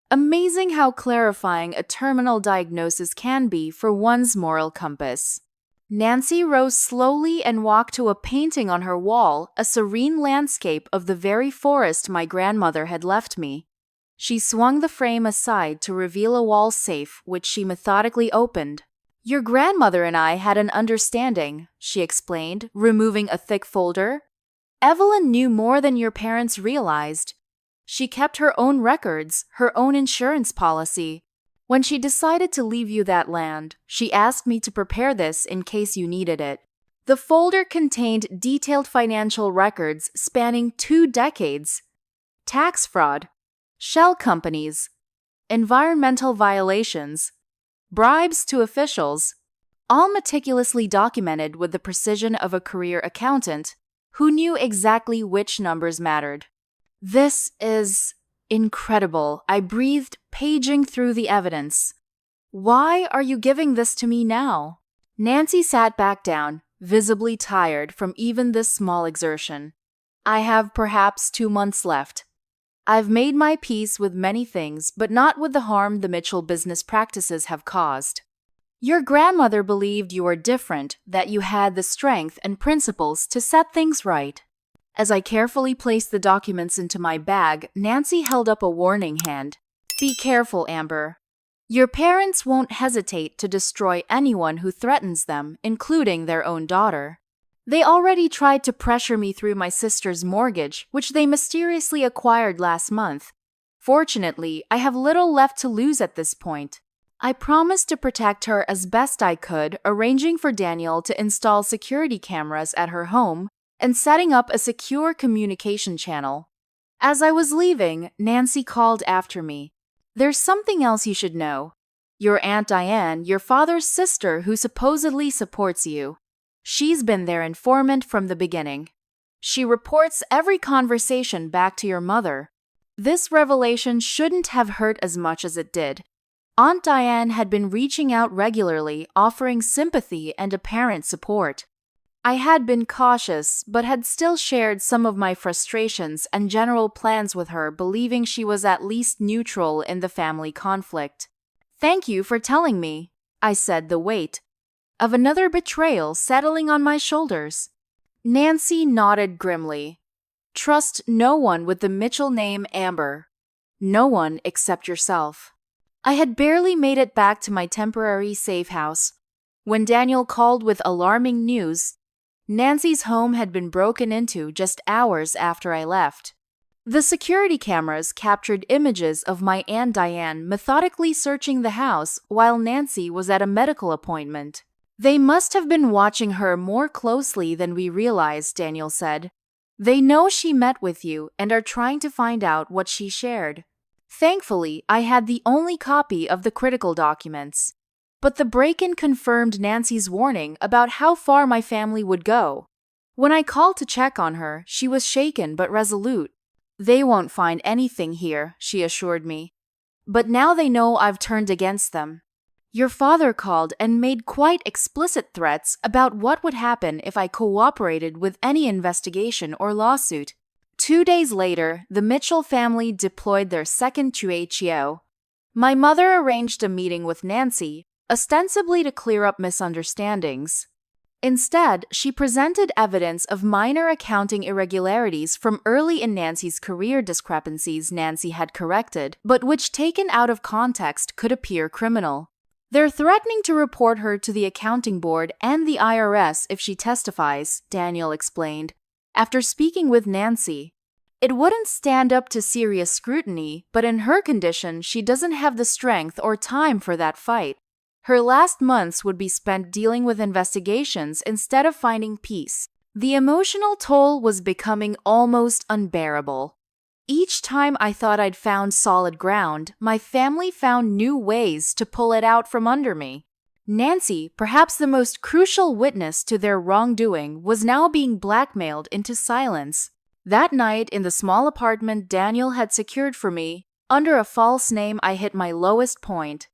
Amazing how clarifying a terminal diagnosis can be for one's moral compass. Nancy rose slowly and walked to a painting on her wall, a serene landscape of the very forest my grandmother had left me. She swung the frame aside to reveal a wall safe, which she methodically opened. "Your grandmother and I had an understanding," she explained, removing a thick folder. "Evelyn knew more than your parents realized. She kept her own records, her own insurance policy. When she decided to leave you that land, she asked me to prepare this in case you needed it." The folder contained detailed financial records spanning 2 decades. Tax fraud, shell companies, environmental violations, bribes to officials, all meticulously documented with the precision of a career accountant who knew exactly which numbers mattered. "This is incredible," I breathed, paging through the evidence. "Why are you giving this to me now?" Nancy sat back down, visibly tired from even this small exertion. I have perhaps 2 months left. I've made my peace with many things, but not with the harm the Mitchell business practices have caused. Your grandmother believed you were different, that you had the strength and principles to set things right. As I carefully placed the documents into my bag, Nancy held up a warning hand. Be careful, Amber. Your parents won't hesitate to destroy anyone who threatens them, including their own daughter. They already tried to pressure me through my sister's mortgage, which they mysteriously acquired last month. Fortunately, I have little left to lose at this point. I promised to protect her as best I could, arranging for Daniel to install security cameras at her home and setting up a secure communication channel. As I was leaving, Nancy called after me. There's something else you should know. Your Aunt Diane, your father's sister who supposedly supports you. She's been their informant from the beginning. She reports every conversation back to your mother. This revelation shouldn't have hurt as much as it did. Aunt Diane had been reaching out regularly, offering sympathy and apparent support. I had been cautious, but had still shared some of my frustrations and general plans with her, believing she was at least neutral in the family conflict. Thank you for telling me, I said, the weight of another betrayal settling on my shoulders. Nancy nodded grimly. Trust no one with the Mitchell name, Amber. No one except yourself. I had barely made it back to my temporary safe house when Daniel called with alarming news. Nancy's home had been broken into just hours after I left. The security cameras captured images of my Aunt Diane methodically searching the house while Nancy was at a medical appointment. They must have been watching her more closely than we realized, Daniel said. They know she met with you and are trying to find out what she shared. Thankfully, I had the only copy of the critical documents. But the break-in confirmed Nancy's warning about how far my family would go. When I called to check on her, she was shaken but resolute. They won't find anything here, she assured me. But now they know I've turned against them. Your father called and made quite explicit threats about what would happen if I cooperated with any investigation or lawsuit. 2 days later, the Mitchell family deployed their second QHEO. My mother arranged a meeting with Nancy, ostensibly to clear up misunderstandings. Instead, she presented evidence of minor accounting irregularities from early in Nancy's career discrepancies Nancy had corrected, but which taken out of context could appear criminal. They're threatening to report her to the accounting board and the IRS if she testifies, Daniel explained. After speaking with Nancy, it wouldn't stand up to serious scrutiny, but in her condition, she doesn't have the strength or time for that fight. Her last months would be spent dealing with investigations instead of finding peace. The emotional toll was becoming almost unbearable. Each time I thought I'd found solid ground, my family found new ways to pull it out from under me. Nancy, perhaps the most crucial witness to their wrongdoing, was now being blackmailed into silence. That night, in the small apartment Daniel had secured for me, under a false name, I hit my lowest point.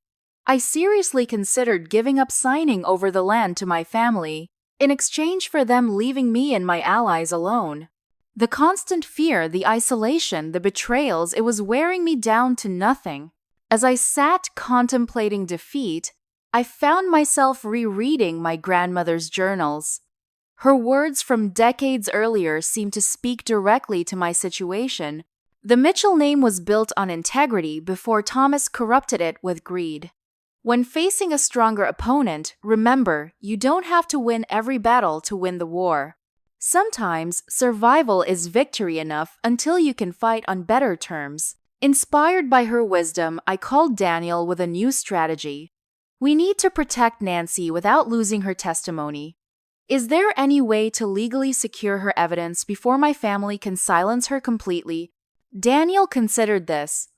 I seriously considered giving up signing over the land to my family, in exchange for them leaving me and my allies alone. The constant fear, the isolation, the betrayals, it was wearing me down to nothing. As I sat contemplating defeat, I found myself rereading my grandmother's journals. Her words from decades earlier seemed to speak directly to my situation. The Mitchell name was built on integrity before Thomas corrupted it with greed. When facing a stronger opponent, remember, you don't have to win every battle to win the war. Sometimes, survival is victory enough until you can fight on better terms. Inspired by her wisdom, I called Daniel with a new strategy. We need to protect Nancy without losing her testimony. Is there any way to legally secure her evidence before my family can silence her completely? Daniel considered this.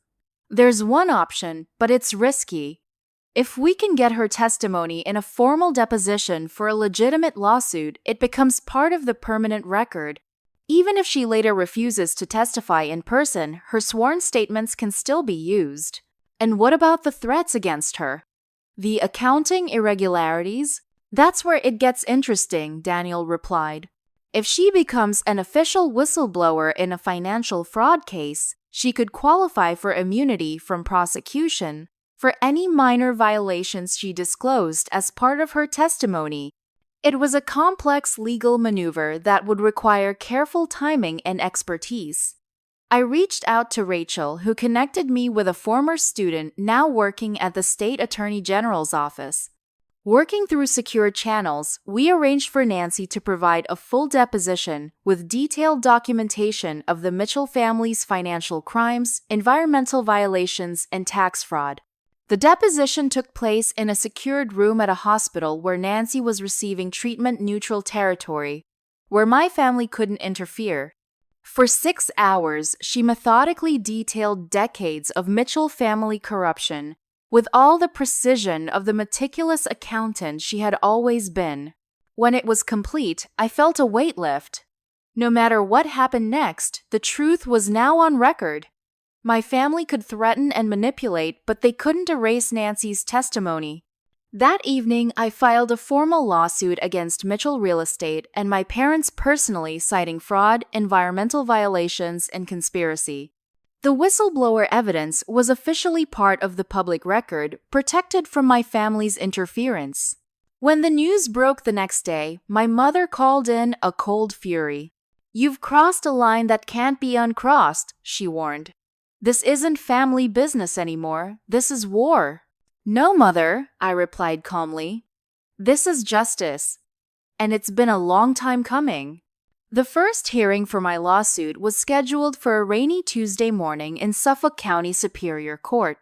There's one option, but it's risky. If we can get her testimony in a formal deposition for a legitimate lawsuit, it becomes part of the permanent record. Even if she later refuses to testify in person, her sworn statements can still be used. And what about the threats against her? The accounting irregularities? That's where it gets interesting, Daniel replied. If she becomes an official whistleblower in a financial fraud case, she could qualify for immunity from prosecution for any minor violations she disclosed as part of her testimony. It was a complex legal maneuver that would require careful timing and expertise. I reached out to Rachel, who connected me with a former student now working at the State Attorney General's office. Working through secure channels, we arranged for Nancy to provide a full deposition with detailed documentation of the Mitchell family's financial crimes, environmental violations, and tax fraud. The deposition took place in a secured room at a hospital where Nancy was receiving treatment-neutral territory, where my family couldn't interfere. For 6 hours, she methodically detailed decades of Mitchell family corruption, with all the precision of the meticulous accountant she had always been. When it was complete, I felt a weight lift. No matter what happened next, the truth was now on record. My family could threaten and manipulate, but they couldn't erase Nancy's testimony. That evening, I filed a formal lawsuit against Mitchell Real Estate and my parents personally, citing fraud, environmental violations, and conspiracy. The whistleblower evidence was officially part of the public record, protected from my family's interference. When the news broke the next day, my mother called in a cold fury. "You've crossed a line that can't be uncrossed," she warned. "This isn't family business anymore. This is war." "No, Mother," I replied calmly. "This is justice. And it's been a long time coming." The first hearing for my lawsuit was scheduled for a rainy Tuesday morning in Suffolk County Superior Court.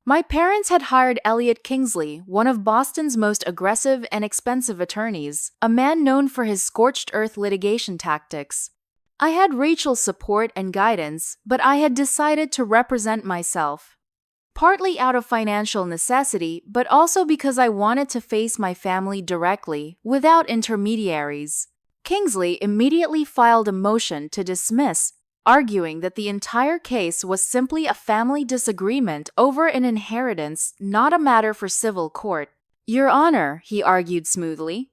My parents had hired Elliot Kingsley, one of Boston's most aggressive and expensive attorneys, a man known for his scorched-earth litigation tactics. I had Rachel's support and guidance, but I had decided to represent myself. Partly out of financial necessity, but also because I wanted to face my family directly, without intermediaries. Kingsley immediately filed a motion to dismiss, arguing that the entire case was simply a family disagreement over an inheritance, not a matter for civil court. "Your Honor," he argued smoothly,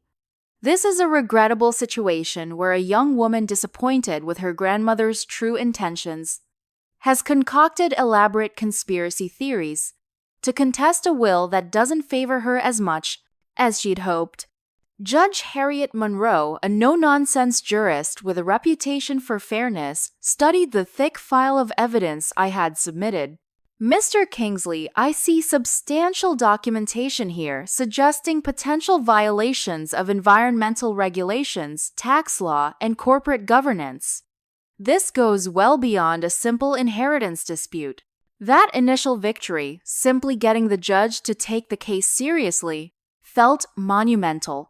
"this is a regrettable situation where a young woman disappointed with her grandmother's true intentions has concocted elaborate conspiracy theories to contest a will that doesn't favor her as much as she'd hoped." Judge Harriet Monroe, a no-nonsense jurist with a reputation for fairness, studied the thick file of evidence I had submitted. "Mr. Kingsley, I see substantial documentation here suggesting potential violations of environmental regulations, tax law, and corporate governance. This goes well beyond a simple inheritance dispute." That initial victory, simply getting the judge to take the case seriously, felt monumental.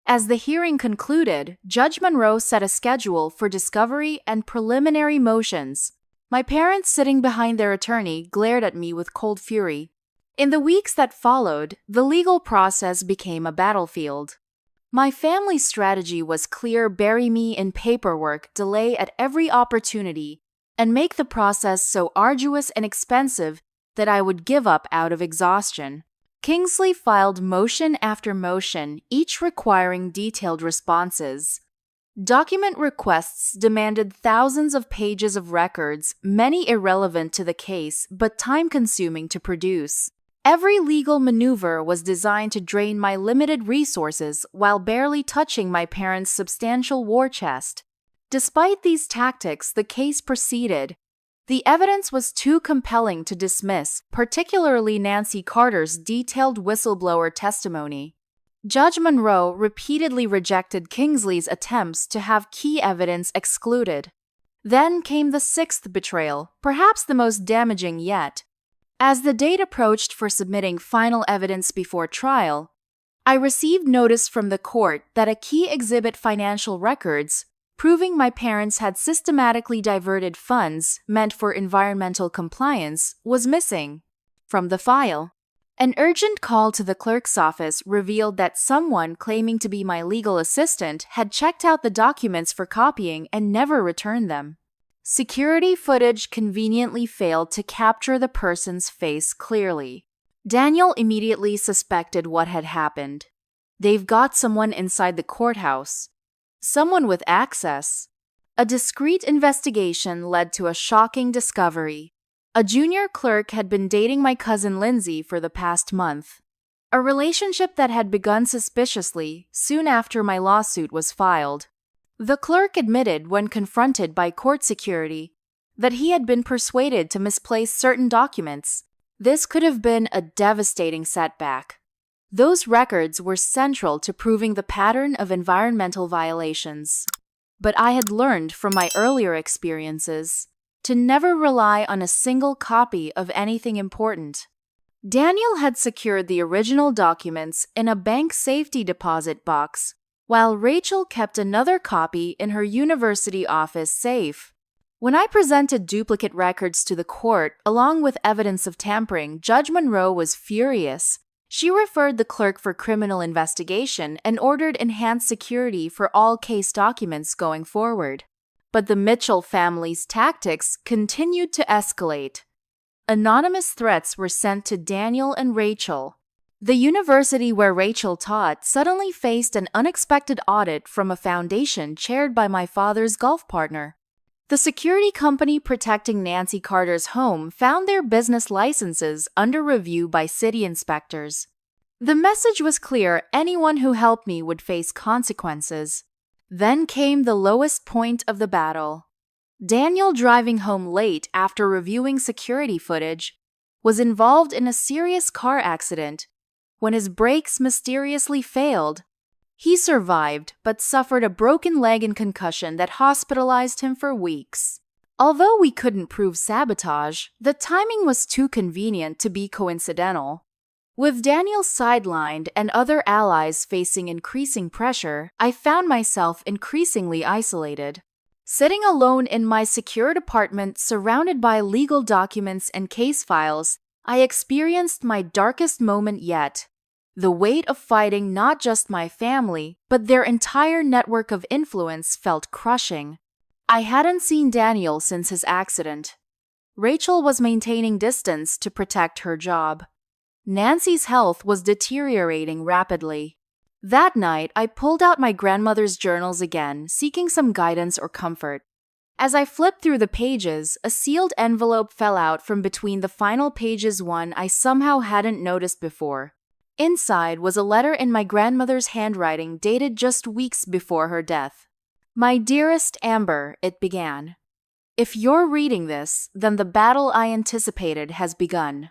As the hearing concluded, Judge Monroe set a schedule for discovery and preliminary motions. My parents, sitting behind their attorney, glared at me with cold fury. In the weeks that followed, the legal process became a battlefield. My family's strategy was clear: bury me in paperwork, delay at every opportunity, and make the process so arduous and expensive that I would give up out of exhaustion. Kingsley filed motion after motion, each requiring detailed responses. Document requests demanded thousands of pages of records, many irrelevant to the case but time-consuming to produce. Every legal maneuver was designed to drain my limited resources while barely touching my parents' substantial war chest. Despite these tactics, the case proceeded. The evidence was too compelling to dismiss, particularly Nancy Carter's detailed whistleblower testimony. Judge Monroe repeatedly rejected Kingsley's attempts to have key evidence excluded. Then came the sixth betrayal, perhaps the most damaging yet. As the date approached for submitting final evidence before trial, I received notice from the court that a key exhibit, financial records, proving my parents had systematically diverted funds meant for environmental compliance, was missing from the file. An urgent call to the clerk's office revealed that someone claiming to be my legal assistant had checked out the documents for copying and never returned them. Security footage conveniently failed to capture the person's face clearly. Daniel immediately suspected what had happened. "They've got someone inside the courthouse. someone with access. A discreet investigation led to a shocking discovery. A junior clerk had been dating my cousin Lindsay for the past month. A relationship that had begun suspiciously soon after my lawsuit was filed. The clerk admitted when confronted by court security that he had been persuaded to misplace certain documents. This could have been a devastating setback. Those records were central to proving the pattern of environmental violations. But I had learned from my earlier experiences to never rely on a single copy of anything important. Daniel had secured the original documents in a bank safety deposit box, while Rachel kept another copy in her university office safe. When I presented duplicate records to the court along with evidence of tampering, Judge Monroe was furious. She referred the clerk for criminal investigation and ordered enhanced security for all case documents going forward. But the Mitchell family's tactics continued to escalate. Anonymous threats were sent to Daniel and Rachel. The university where Rachel taught suddenly faced an unexpected audit from a foundation chaired by my father's golf partner. The security company protecting Nancy Carter's home found their business licenses under review by city inspectors. The message was clear: anyone who helped me would face consequences. Then came the lowest point of the battle. Daniel, driving home late after reviewing security footage, was involved in a serious car accident. When his brakes mysteriously failed, he survived but suffered a broken leg and concussion that hospitalized him for weeks. Although we couldn't prove sabotage, the timing was too convenient to be coincidental. With Daniel sidelined and other allies facing increasing pressure, I found myself increasingly isolated. Sitting alone in my secured apartment surrounded by legal documents and case files, I experienced my darkest moment yet. The weight of fighting not just my family, but their entire network of influence felt crushing. I hadn't seen Daniel since his accident. Rachel was maintaining distance to protect her job. Nancy's health was deteriorating rapidly. That night, I pulled out my grandmother's journals again, seeking some guidance or comfort. As I flipped through the pages, a sealed envelope fell out from between the final pages, one I somehow hadn't noticed before. Inside was a letter in my grandmother's handwriting dated just weeks before her death. "My dearest Amber," it began. "If you're reading this, then the battle I anticipated has begun.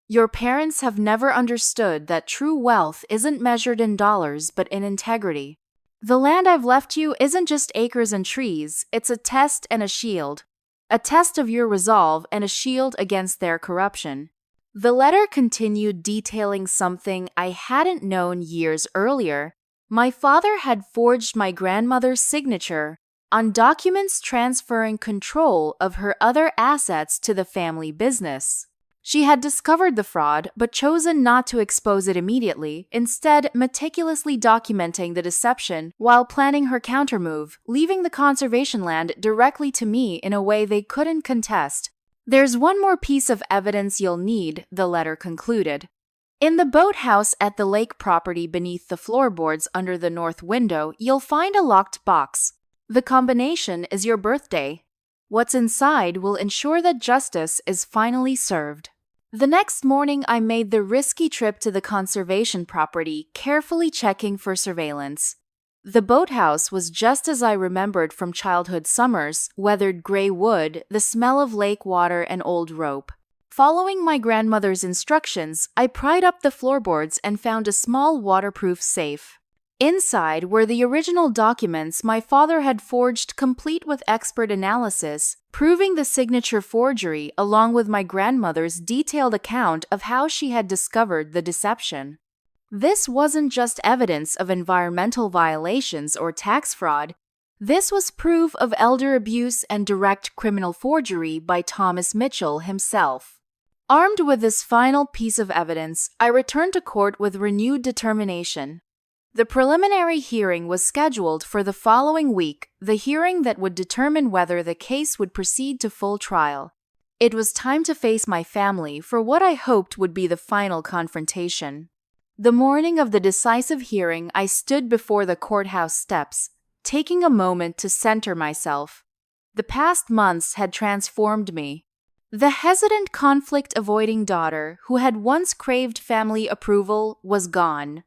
Your parents have never understood that true wealth isn't measured in dollars but in integrity. The land I've left you isn't just acres and trees, it's a test and a shield. A test of your resolve and a shield against their corruption." The letter continued, detailing something I hadn't known years earlier. My father had forged my grandmother's signature on documents transferring control of her other assets to the family business. She had discovered the fraud but chosen not to expose it immediately, instead meticulously documenting the deception while planning her countermove, leaving the conservation land directly to me in a way they couldn't contest. "There's one more piece of evidence you'll need," the letter concluded. "In the boathouse at the lake property beneath the floorboards under the north window, you'll find a locked box. The combination is your birthday. What's inside will ensure that justice is finally served." The next morning, I made the risky trip to the conservation property, carefully checking for surveillance. The boathouse was just as I remembered from childhood summers: weathered gray wood, the smell of lake water, and old rope. Following my grandmother's instructions, I pried up the floorboards and found a small waterproof safe. Inside were the original documents my father had forged, complete with expert analysis, proving the signature forgery along with my grandmother's detailed account of how she had discovered the deception. This wasn't just evidence of environmental violations or tax fraud. This was proof of elder abuse and direct criminal forgery by Thomas Mitchell himself. Armed with this final piece of evidence, I returned to court with renewed determination. The preliminary hearing was scheduled for the following week, the hearing that would determine whether the case would proceed to full trial. It was time to face my family for what I hoped would be the final confrontation. The morning of the decisive hearing, I stood before the courthouse steps, taking a moment to center myself. The past months had transformed me. The hesitant, conflict-avoiding daughter who had once craved family approval was gone.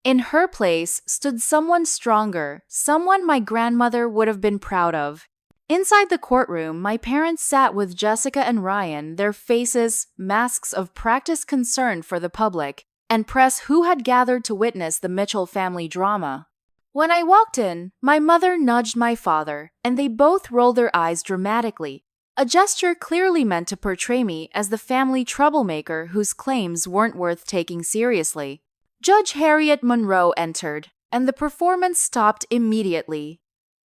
In her place stood someone stronger, someone my grandmother would have been proud of. Inside the courtroom, my parents sat with Jessica and Ryan, their faces masks of practiced concern for the public and press who had gathered to witness the Mitchell family drama. When I walked in, my mother nudged my father, and they both rolled their eyes dramatically, a gesture clearly meant to portray me as the family troublemaker whose claims weren't worth taking seriously. Judge Harriet Monroe entered, and the performance stopped immediately.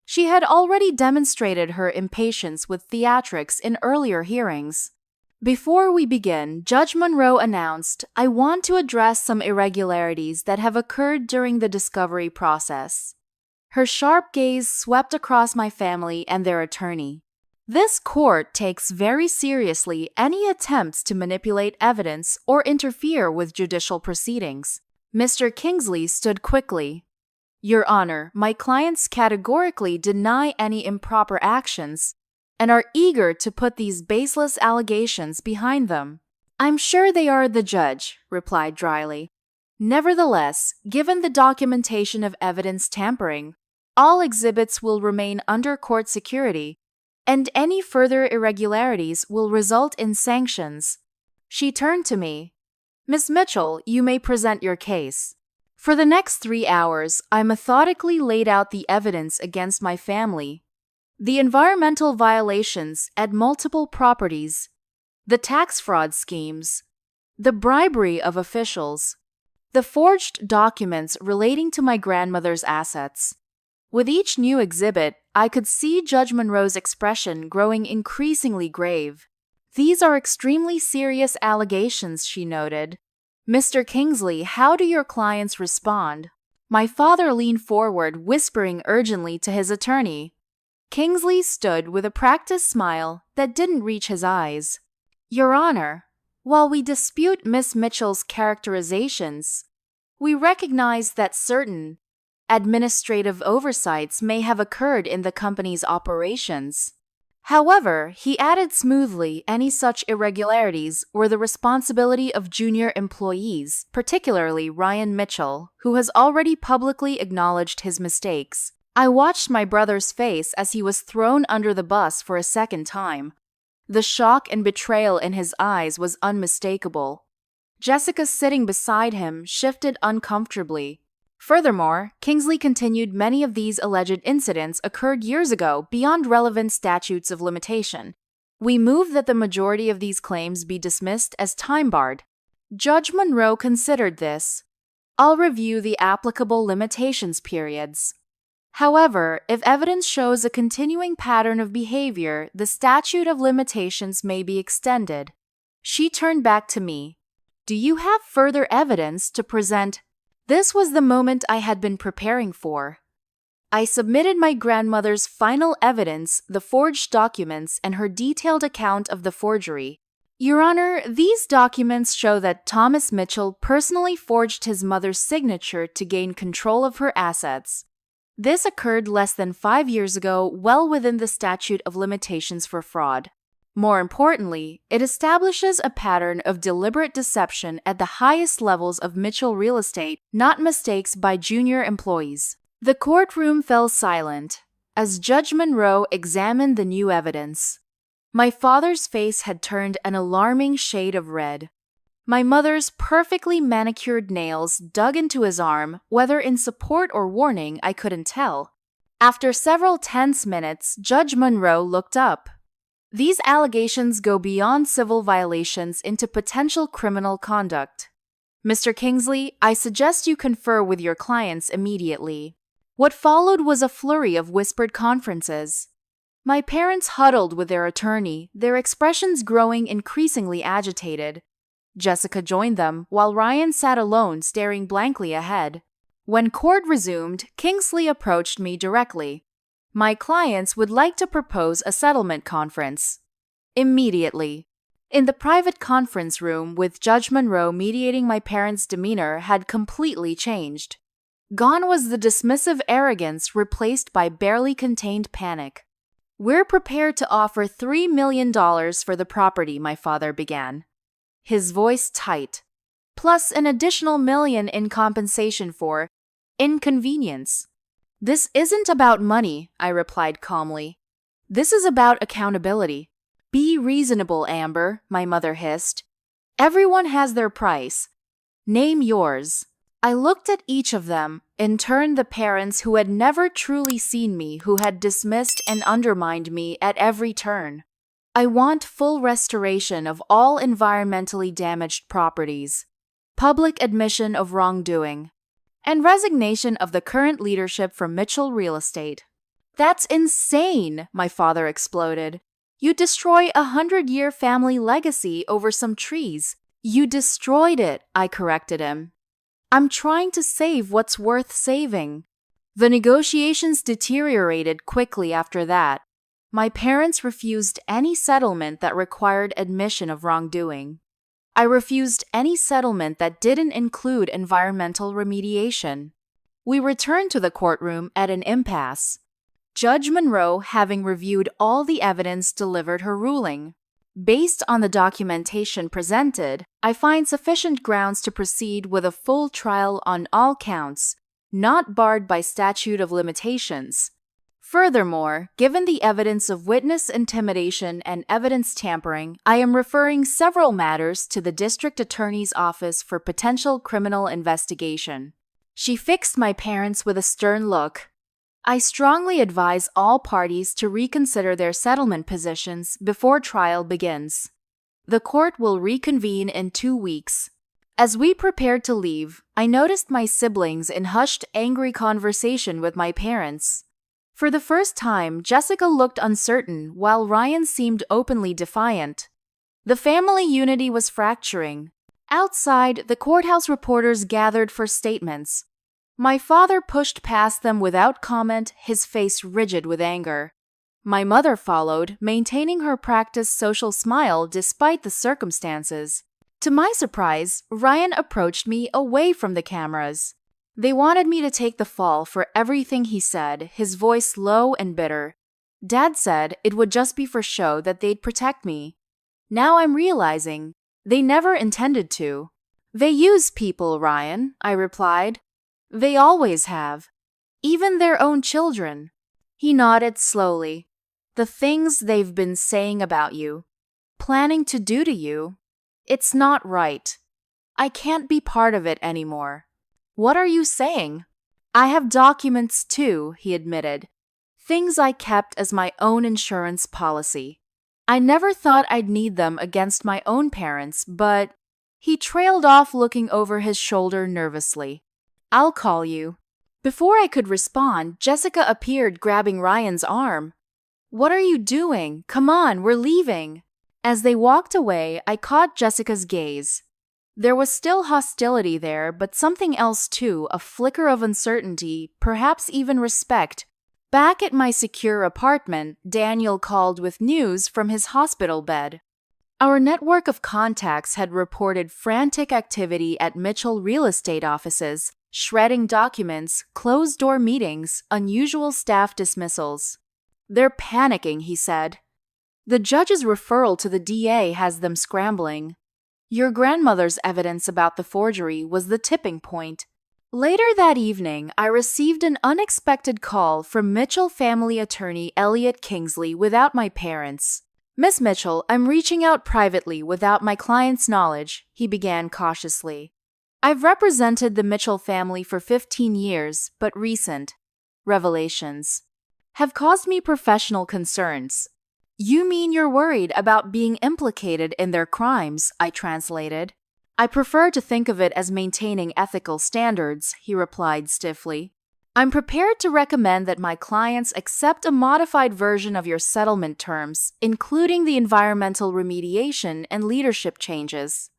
She had already demonstrated her impatience with theatrics in earlier hearings. Before we begin, Judge Monroe announced, "I want to address some irregularities that have occurred during the discovery process." Her sharp gaze swept across my family and their attorney. This court takes very seriously any attempts to manipulate evidence or interfere with judicial proceedings. Mr. Kingsley stood quickly. "Your Honor, my clients categorically deny any improper actions and are eager to put these baseless allegations behind them." "I'm sure they are," the judge replied dryly. "Nevertheless, given the documentation of evidence tampering, all exhibits will remain under court security, and any further irregularities will result in sanctions." She turned to me. "Miss Mitchell, you may present your case." For the next 3 hours, I methodically laid out the evidence against my family. The environmental violations at multiple properties, the tax fraud schemes, the bribery of officials, the forged documents relating to my grandmother's assets. With each new exhibit, I could see Judge Monroe's expression growing increasingly grave. "These are extremely serious allegations," she noted. "Mr. Kingsley, how do your clients respond?" My father leaned forward, whispering urgently to his attorney. Kingsley stood with a practiced smile that didn't reach his eyes. "Your Honor, while we dispute Miss Mitchell's characterizations, we recognize that certain administrative oversights may have occurred in the company's operations. However," he added smoothly, "any such irregularities were the responsibility of junior employees, particularly Ryan Mitchell, who has already publicly acknowledged his mistakes." I watched my brother's face as he was thrown under the bus for a second time. The shock and betrayal in his eyes was unmistakable. Jessica, sitting beside him, shifted uncomfortably. Furthermore, Kingsley continued, "Many of these alleged incidents occurred years ago, beyond relevant statutes of limitation. We move that the majority of these claims be dismissed as time-barred." Judge Monroe considered this. "I'll review the applicable limitations periods. However, if evidence shows a continuing pattern of behavior, the statute of limitations may be extended." She turned back to me. "Do you have further evidence to present?" This was the moment I had been preparing for. I submitted my grandmother's final evidence, the forged documents, and her detailed account of the forgery. "Your Honor, these documents show that Thomas Mitchell personally forged his mother's signature to gain control of her assets. This occurred less than 5 years ago, well within the statute of limitations for fraud. More importantly, it establishes a pattern of deliberate deception at the highest levels of Mitchell real estate, not mistakes by junior employees." The courtroom fell silent as Judge Monroe examined the new evidence. My father's face had turned an alarming shade of red. My mother's perfectly manicured nails dug into his arm, whether in support or warning, I couldn't tell. After several tense minutes, Judge Monroe looked up. "These allegations go beyond civil violations into potential criminal conduct. Mr. Kingsley, I suggest you confer with your clients immediately." What followed was a flurry of whispered conferences. My parents huddled with their attorney, their expressions growing increasingly agitated. Jessica joined them, while Ryan sat alone, staring blankly ahead. When court resumed, Kingsley approached me directly. "My clients would like to propose a settlement conference." Immediately. In the private conference room, with Judge Monroe mediating, my parents' demeanor had completely changed. Gone was the dismissive arrogance replaced by barely contained panic. "We're prepared to offer $3 million for the property," my father began, his voice tight, "plus an additional million in compensation for inconvenience." "This isn't about money," I replied calmly. "This is about accountability." "Be reasonable, Amber," my mother hissed. "Everyone has their price. Name yours." I looked at each of them, in turn the parents who had never truly seen me, who had dismissed and undermined me at every turn. "I want full restoration of all environmentally damaged properties, public admission of wrongdoing, and resignation of the current leadership from Mitchell Real Estate." "That's insane," my father exploded. "You destroy a 100-year family legacy over some trees." "You destroyed it," I corrected him. "I'm trying to save what's worth saving." The negotiations deteriorated quickly after that. My parents refused any settlement that required admission of wrongdoing. I refused any settlement that didn't include environmental remediation. We returned to the courtroom at an impasse. Judge Monroe, having reviewed all the evidence, delivered her ruling. "Based on the documentation presented, I find sufficient grounds to proceed with a full trial on all counts, not barred by statute of limitations. Furthermore, given the evidence of witness intimidation and evidence tampering, I am referring several matters to the District Attorney's Office for potential criminal investigation." She fixed my parents with a stern look. "I strongly advise all parties to reconsider their settlement positions before trial begins. The court will reconvene in 2 weeks." As we prepared to leave, I noticed my siblings in hushed, angry conversation with my parents. For the first time, Jessica looked uncertain, while Ryan seemed openly defiant. The family unity was fracturing. Outside, the courthouse reporters gathered for statements. My father pushed past them without comment, his face rigid with anger. My mother followed, maintaining her practiced social smile despite the circumstances. To my surprise, Ryan approached me away from the cameras. They wanted me to take the fall for everything he said, his voice low and bitter. Dad said it would just be for show, that they'd protect me. Now I'm realizing they never intended to. "They use people, Ryan," I replied. "They always have. Even their own children." He nodded slowly. "The things they've been saying about you, planning to do to you, it's not right. I can't be part of it anymore." "What are you saying?" "I have documents too," he admitted. "Things I kept as my own insurance policy. I never thought I'd need them against my own parents, but..." He trailed off, looking over his shoulder nervously. "I'll call you." Before I could respond, Jessica appeared, grabbing Ryan's arm. "What are you doing? Come on, we're leaving." As they walked away, I caught Jessica's gaze. There was still hostility there, but something else too, a flicker of uncertainty, perhaps even respect. Back at my secure apartment, Daniel called with news from his hospital bed. Our network of contacts had reported frantic activity at Mitchell Real Estate offices, shredding documents, closed-door meetings, unusual staff dismissals. "They're panicking," he said. "The judge's referral to the DA has them scrambling. Your grandmother's evidence about the forgery was the tipping point." Later that evening, I received an unexpected call from Mitchell family attorney Elliot Kingsley without my parents. "Miss Mitchell, I'm reaching out privately without my client's knowledge," he began cautiously. "I've represented the Mitchell family for 15 years, but recent revelations have caused me professional concerns." "You mean you're worried about being implicated in their crimes?" I translated. "I prefer to think of it as maintaining ethical standards," he replied stiffly. "I'm prepared to recommend that my clients accept a modified version of your settlement terms, including the environmental remediation and leadership changes.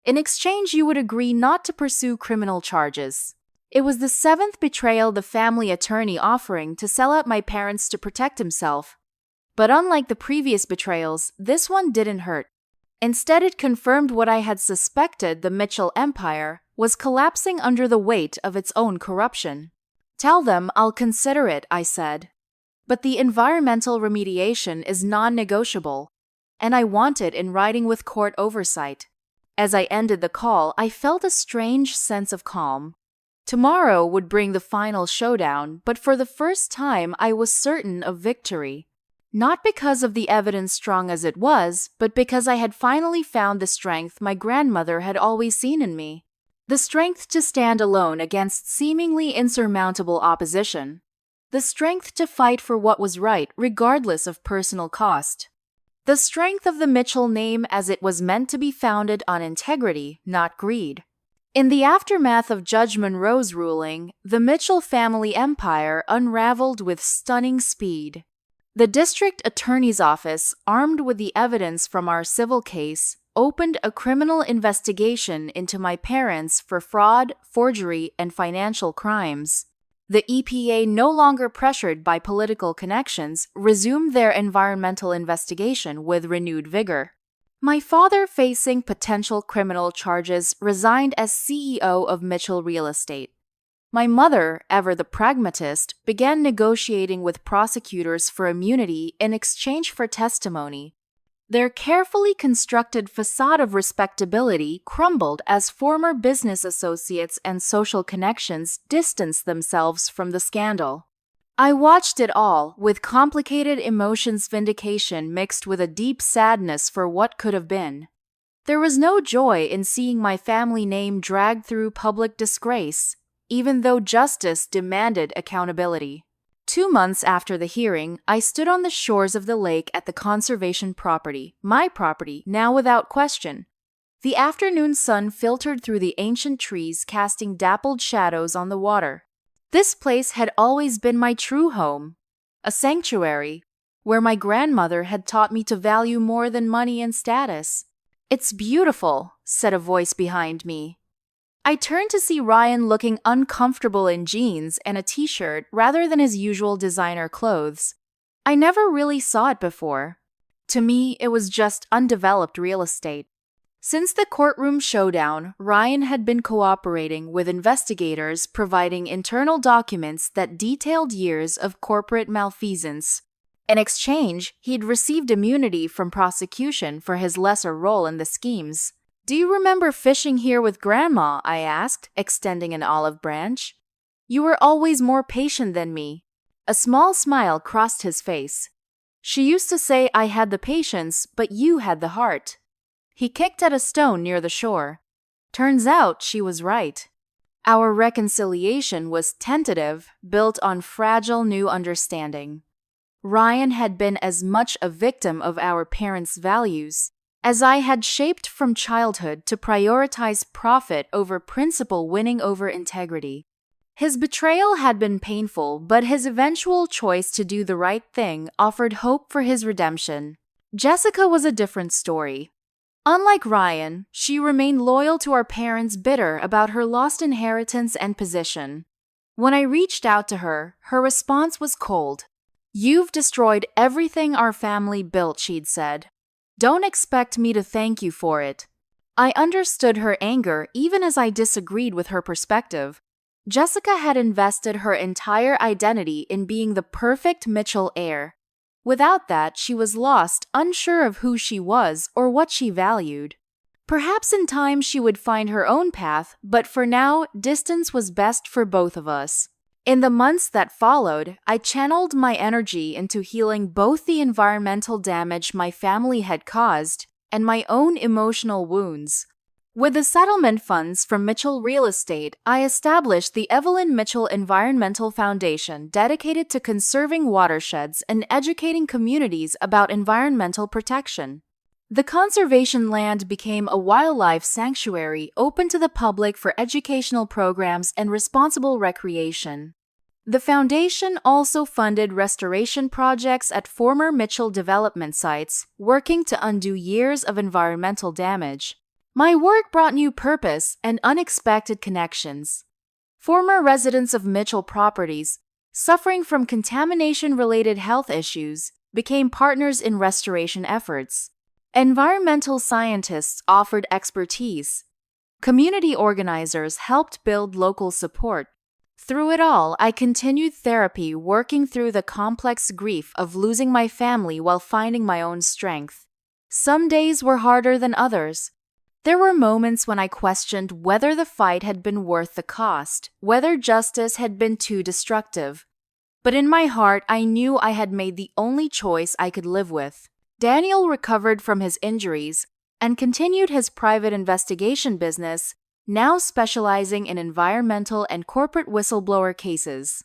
In exchange, you would agree not to pursue criminal charges." It was the 7th betrayal the family attorney offering to sell out my parents to protect himself. But unlike the previous betrayals, this one didn't hurt. Instead, it confirmed what I had suspected: the Mitchell empire, was collapsing under the weight of its own corruption. "Tell them I'll consider it," I said. "But the environmental remediation is non-negotiable, and I want it in writing with court oversight." As I ended the call, I felt a strange sense of calm. Tomorrow would bring the final showdown, but for the first time I was certain of victory. Not because of the evidence strong as it was, but because I had finally found the strength my grandmother had always seen in me. The strength to stand alone against seemingly insurmountable opposition. The strength to fight for what was right, regardless of personal cost. The strength of the Mitchell name as it was meant to be founded on integrity, not greed. In the aftermath of Judge Monroe's ruling, the Mitchell family empire unraveled with stunning speed. The district attorney's office, armed with the evidence from our civil case, opened a criminal investigation into my parents for fraud, forgery, and financial crimes. The EPA, no longer pressured by political connections, resumed their environmental investigation with renewed vigor. My father, facing potential criminal charges, resigned as CEO of Mitchell Real Estate. My mother, ever the pragmatist, began negotiating with prosecutors for immunity in exchange for testimony. Their carefully constructed facade of respectability crumbled as former business associates and social connections distanced themselves from the scandal. I watched it all, with complicated emotions, vindication mixed with a deep sadness for what could have been. There was no joy in seeing my family name dragged through public disgrace, even though justice demanded accountability. 2 months after the hearing, I stood on the shores of the lake at the conservation property, my property, now without question. The afternoon sun filtered through the ancient trees, casting dappled shadows on the water. This place had always been my true home, a sanctuary, where my grandmother had taught me to value more than money and status. "It's beautiful," said a voice behind me. I turned to see Ryan looking uncomfortable in jeans and a t-shirt rather than his usual designer clothes. I never really saw it before. To me, it was just undeveloped real estate. Since the courtroom showdown, Ryan had been cooperating with investigators, providing internal documents that detailed years of corporate malfeasance. In exchange, he'd received immunity from prosecution for his lesser role in the schemes. "Do you remember fishing here with Grandma?" I asked, extending an olive branch. "You were always more patient than me." A small smile crossed his face. "She used to say I had the patience, but you had the heart." He kicked at a stone near the shore. Turns out she was right. Our reconciliation was tentative, built on fragile new understanding. Ryan had been as much a victim of our parents' values as I had shaped from childhood to prioritize profit over principle, winning over integrity. His betrayal had been painful, but his eventual choice to do the right thing offered hope for his redemption. Jessica was a different story. Unlike Ryan, she remained loyal to our parents, bitter about her lost inheritance and position. When I reached out to her, her response was cold. "You've destroyed everything our family built," she'd said. "Don't expect me to thank you for it." I understood her anger even as I disagreed with her perspective. Jessica had invested her entire identity in being the perfect Mitchell heir. Without that, she was lost, unsure of who she was or what she valued. Perhaps in time she would find her own path, but for now, distance was best for both of us. In the months that followed, I channeled my energy into healing both the environmental damage my family had caused and my own emotional wounds. With the settlement funds from Mitchell Real Estate, I established the Evelyn Mitchell Environmental Foundation, dedicated to conserving watersheds and educating communities about environmental protection. The conservation land became a wildlife sanctuary open to the public for educational programs and responsible recreation. The foundation also funded restoration projects at former Mitchell development sites, working to undo years of environmental damage. My work brought new purpose and unexpected connections. Former residents of Mitchell properties, suffering from contamination-related health issues, became partners in restoration efforts. Environmental scientists offered expertise. Community organizers helped build local support. Through it all, I continued therapy, working through the complex grief of losing my family while finding my own strength. Some days were harder than others. There were moments when I questioned whether the fight had been worth the cost, whether justice had been too destructive. But in my heart, I knew I had made the only choice I could live with. Daniel recovered from his injuries and continued his private investigation business, now specializing in environmental and corporate whistleblower cases.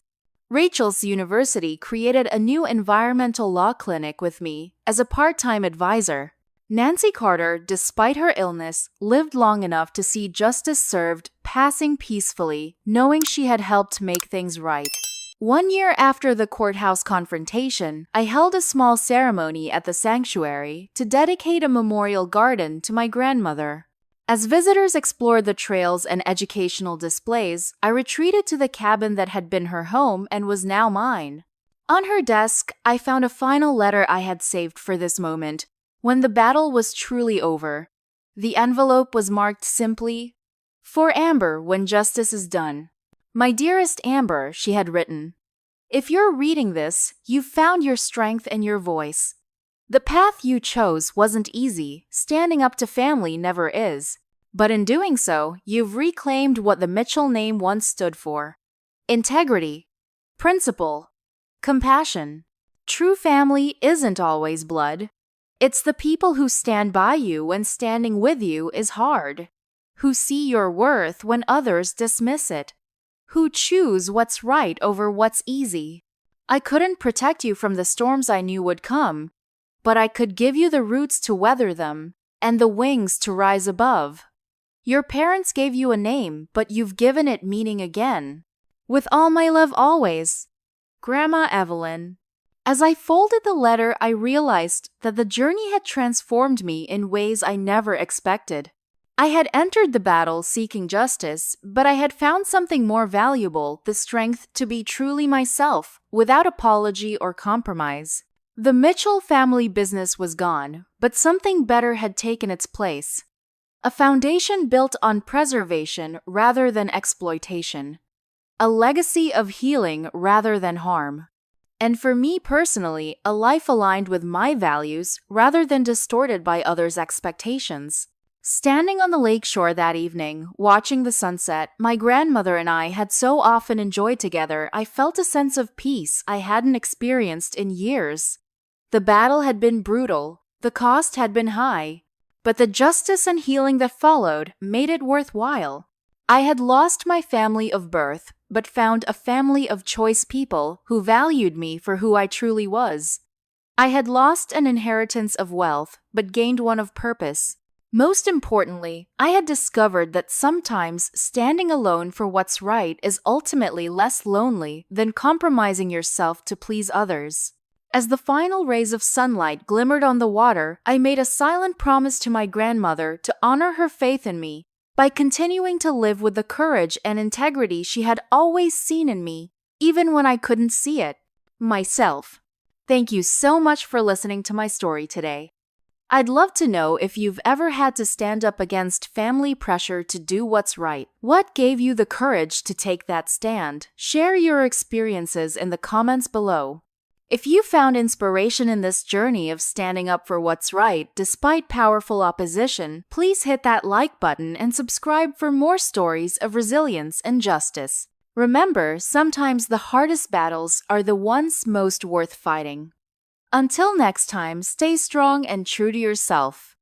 Rachel's university created a new environmental law clinic with me as a part-time advisor. Nancy Carter, despite her illness, lived long enough to see justice served, passing peacefully, knowing she had helped make things right. 1 year after the courthouse confrontation, I held a small ceremony at the sanctuary to dedicate a memorial garden to my grandmother. As visitors explored the trails and educational displays, I retreated to the cabin that had been her home and was now mine. On her desk, I found a final letter I had saved for this moment, when the battle was truly over. The envelope was marked simply, "For Amber when justice is done." "My dearest Amber," she had written, "if you're reading this, you've found your strength and your voice. The path you chose wasn't easy, standing up to family never is. But in doing so, you've reclaimed what the Mitchell name once stood for: integrity, principle, compassion. True family isn't always blood. It's the people who stand by you when standing with you is hard, who see your worth when others dismiss it, who choose what's right over what's easy. I couldn't protect you from the storms I knew would come, but I could give you the roots to weather them and the wings to rise above. Your parents gave you a name, but you've given it meaning again. With all my love always, Grandma Evelyn." As I folded the letter, I realized that the journey had transformed me in ways I never expected. I had entered the battle seeking justice, but I had found something more valuable: the strength to be truly myself, without apology or compromise. The Mitchell family business was gone, but something better had taken its place. A foundation built on preservation rather than exploitation. A legacy of healing rather than harm. And for me personally, a life aligned with my values rather than distorted by others' expectations. Standing on the lakeshore that evening, watching the sunset my grandmother and I had so often enjoyed together, I felt a sense of peace I hadn't experienced in years. The battle had been brutal, the cost had been high, but the justice and healing that followed made it worthwhile. I had lost my family of birth, but found a family of choice people who valued me for who I truly was. I had lost an inheritance of wealth, but gained one of purpose. Most importantly, I had discovered that sometimes standing alone for what's right is ultimately less lonely than compromising yourself to please others. As the final rays of sunlight glimmered on the water, I made a silent promise to my grandmother to honor her faith in me by continuing to live with the courage and integrity she had always seen in me, even when I couldn't see it myself. Thank you so much for listening to my story today. I'd love to know if you've ever had to stand up against family pressure to do what's right. What gave you the courage to take that stand? Share your experiences in the comments below. If you found inspiration in this journey of standing up for what's right despite powerful opposition, please hit that like button and subscribe for more stories of resilience and justice. Remember, sometimes the hardest battles are the ones most worth fighting. Until next time, stay strong and true to yourself.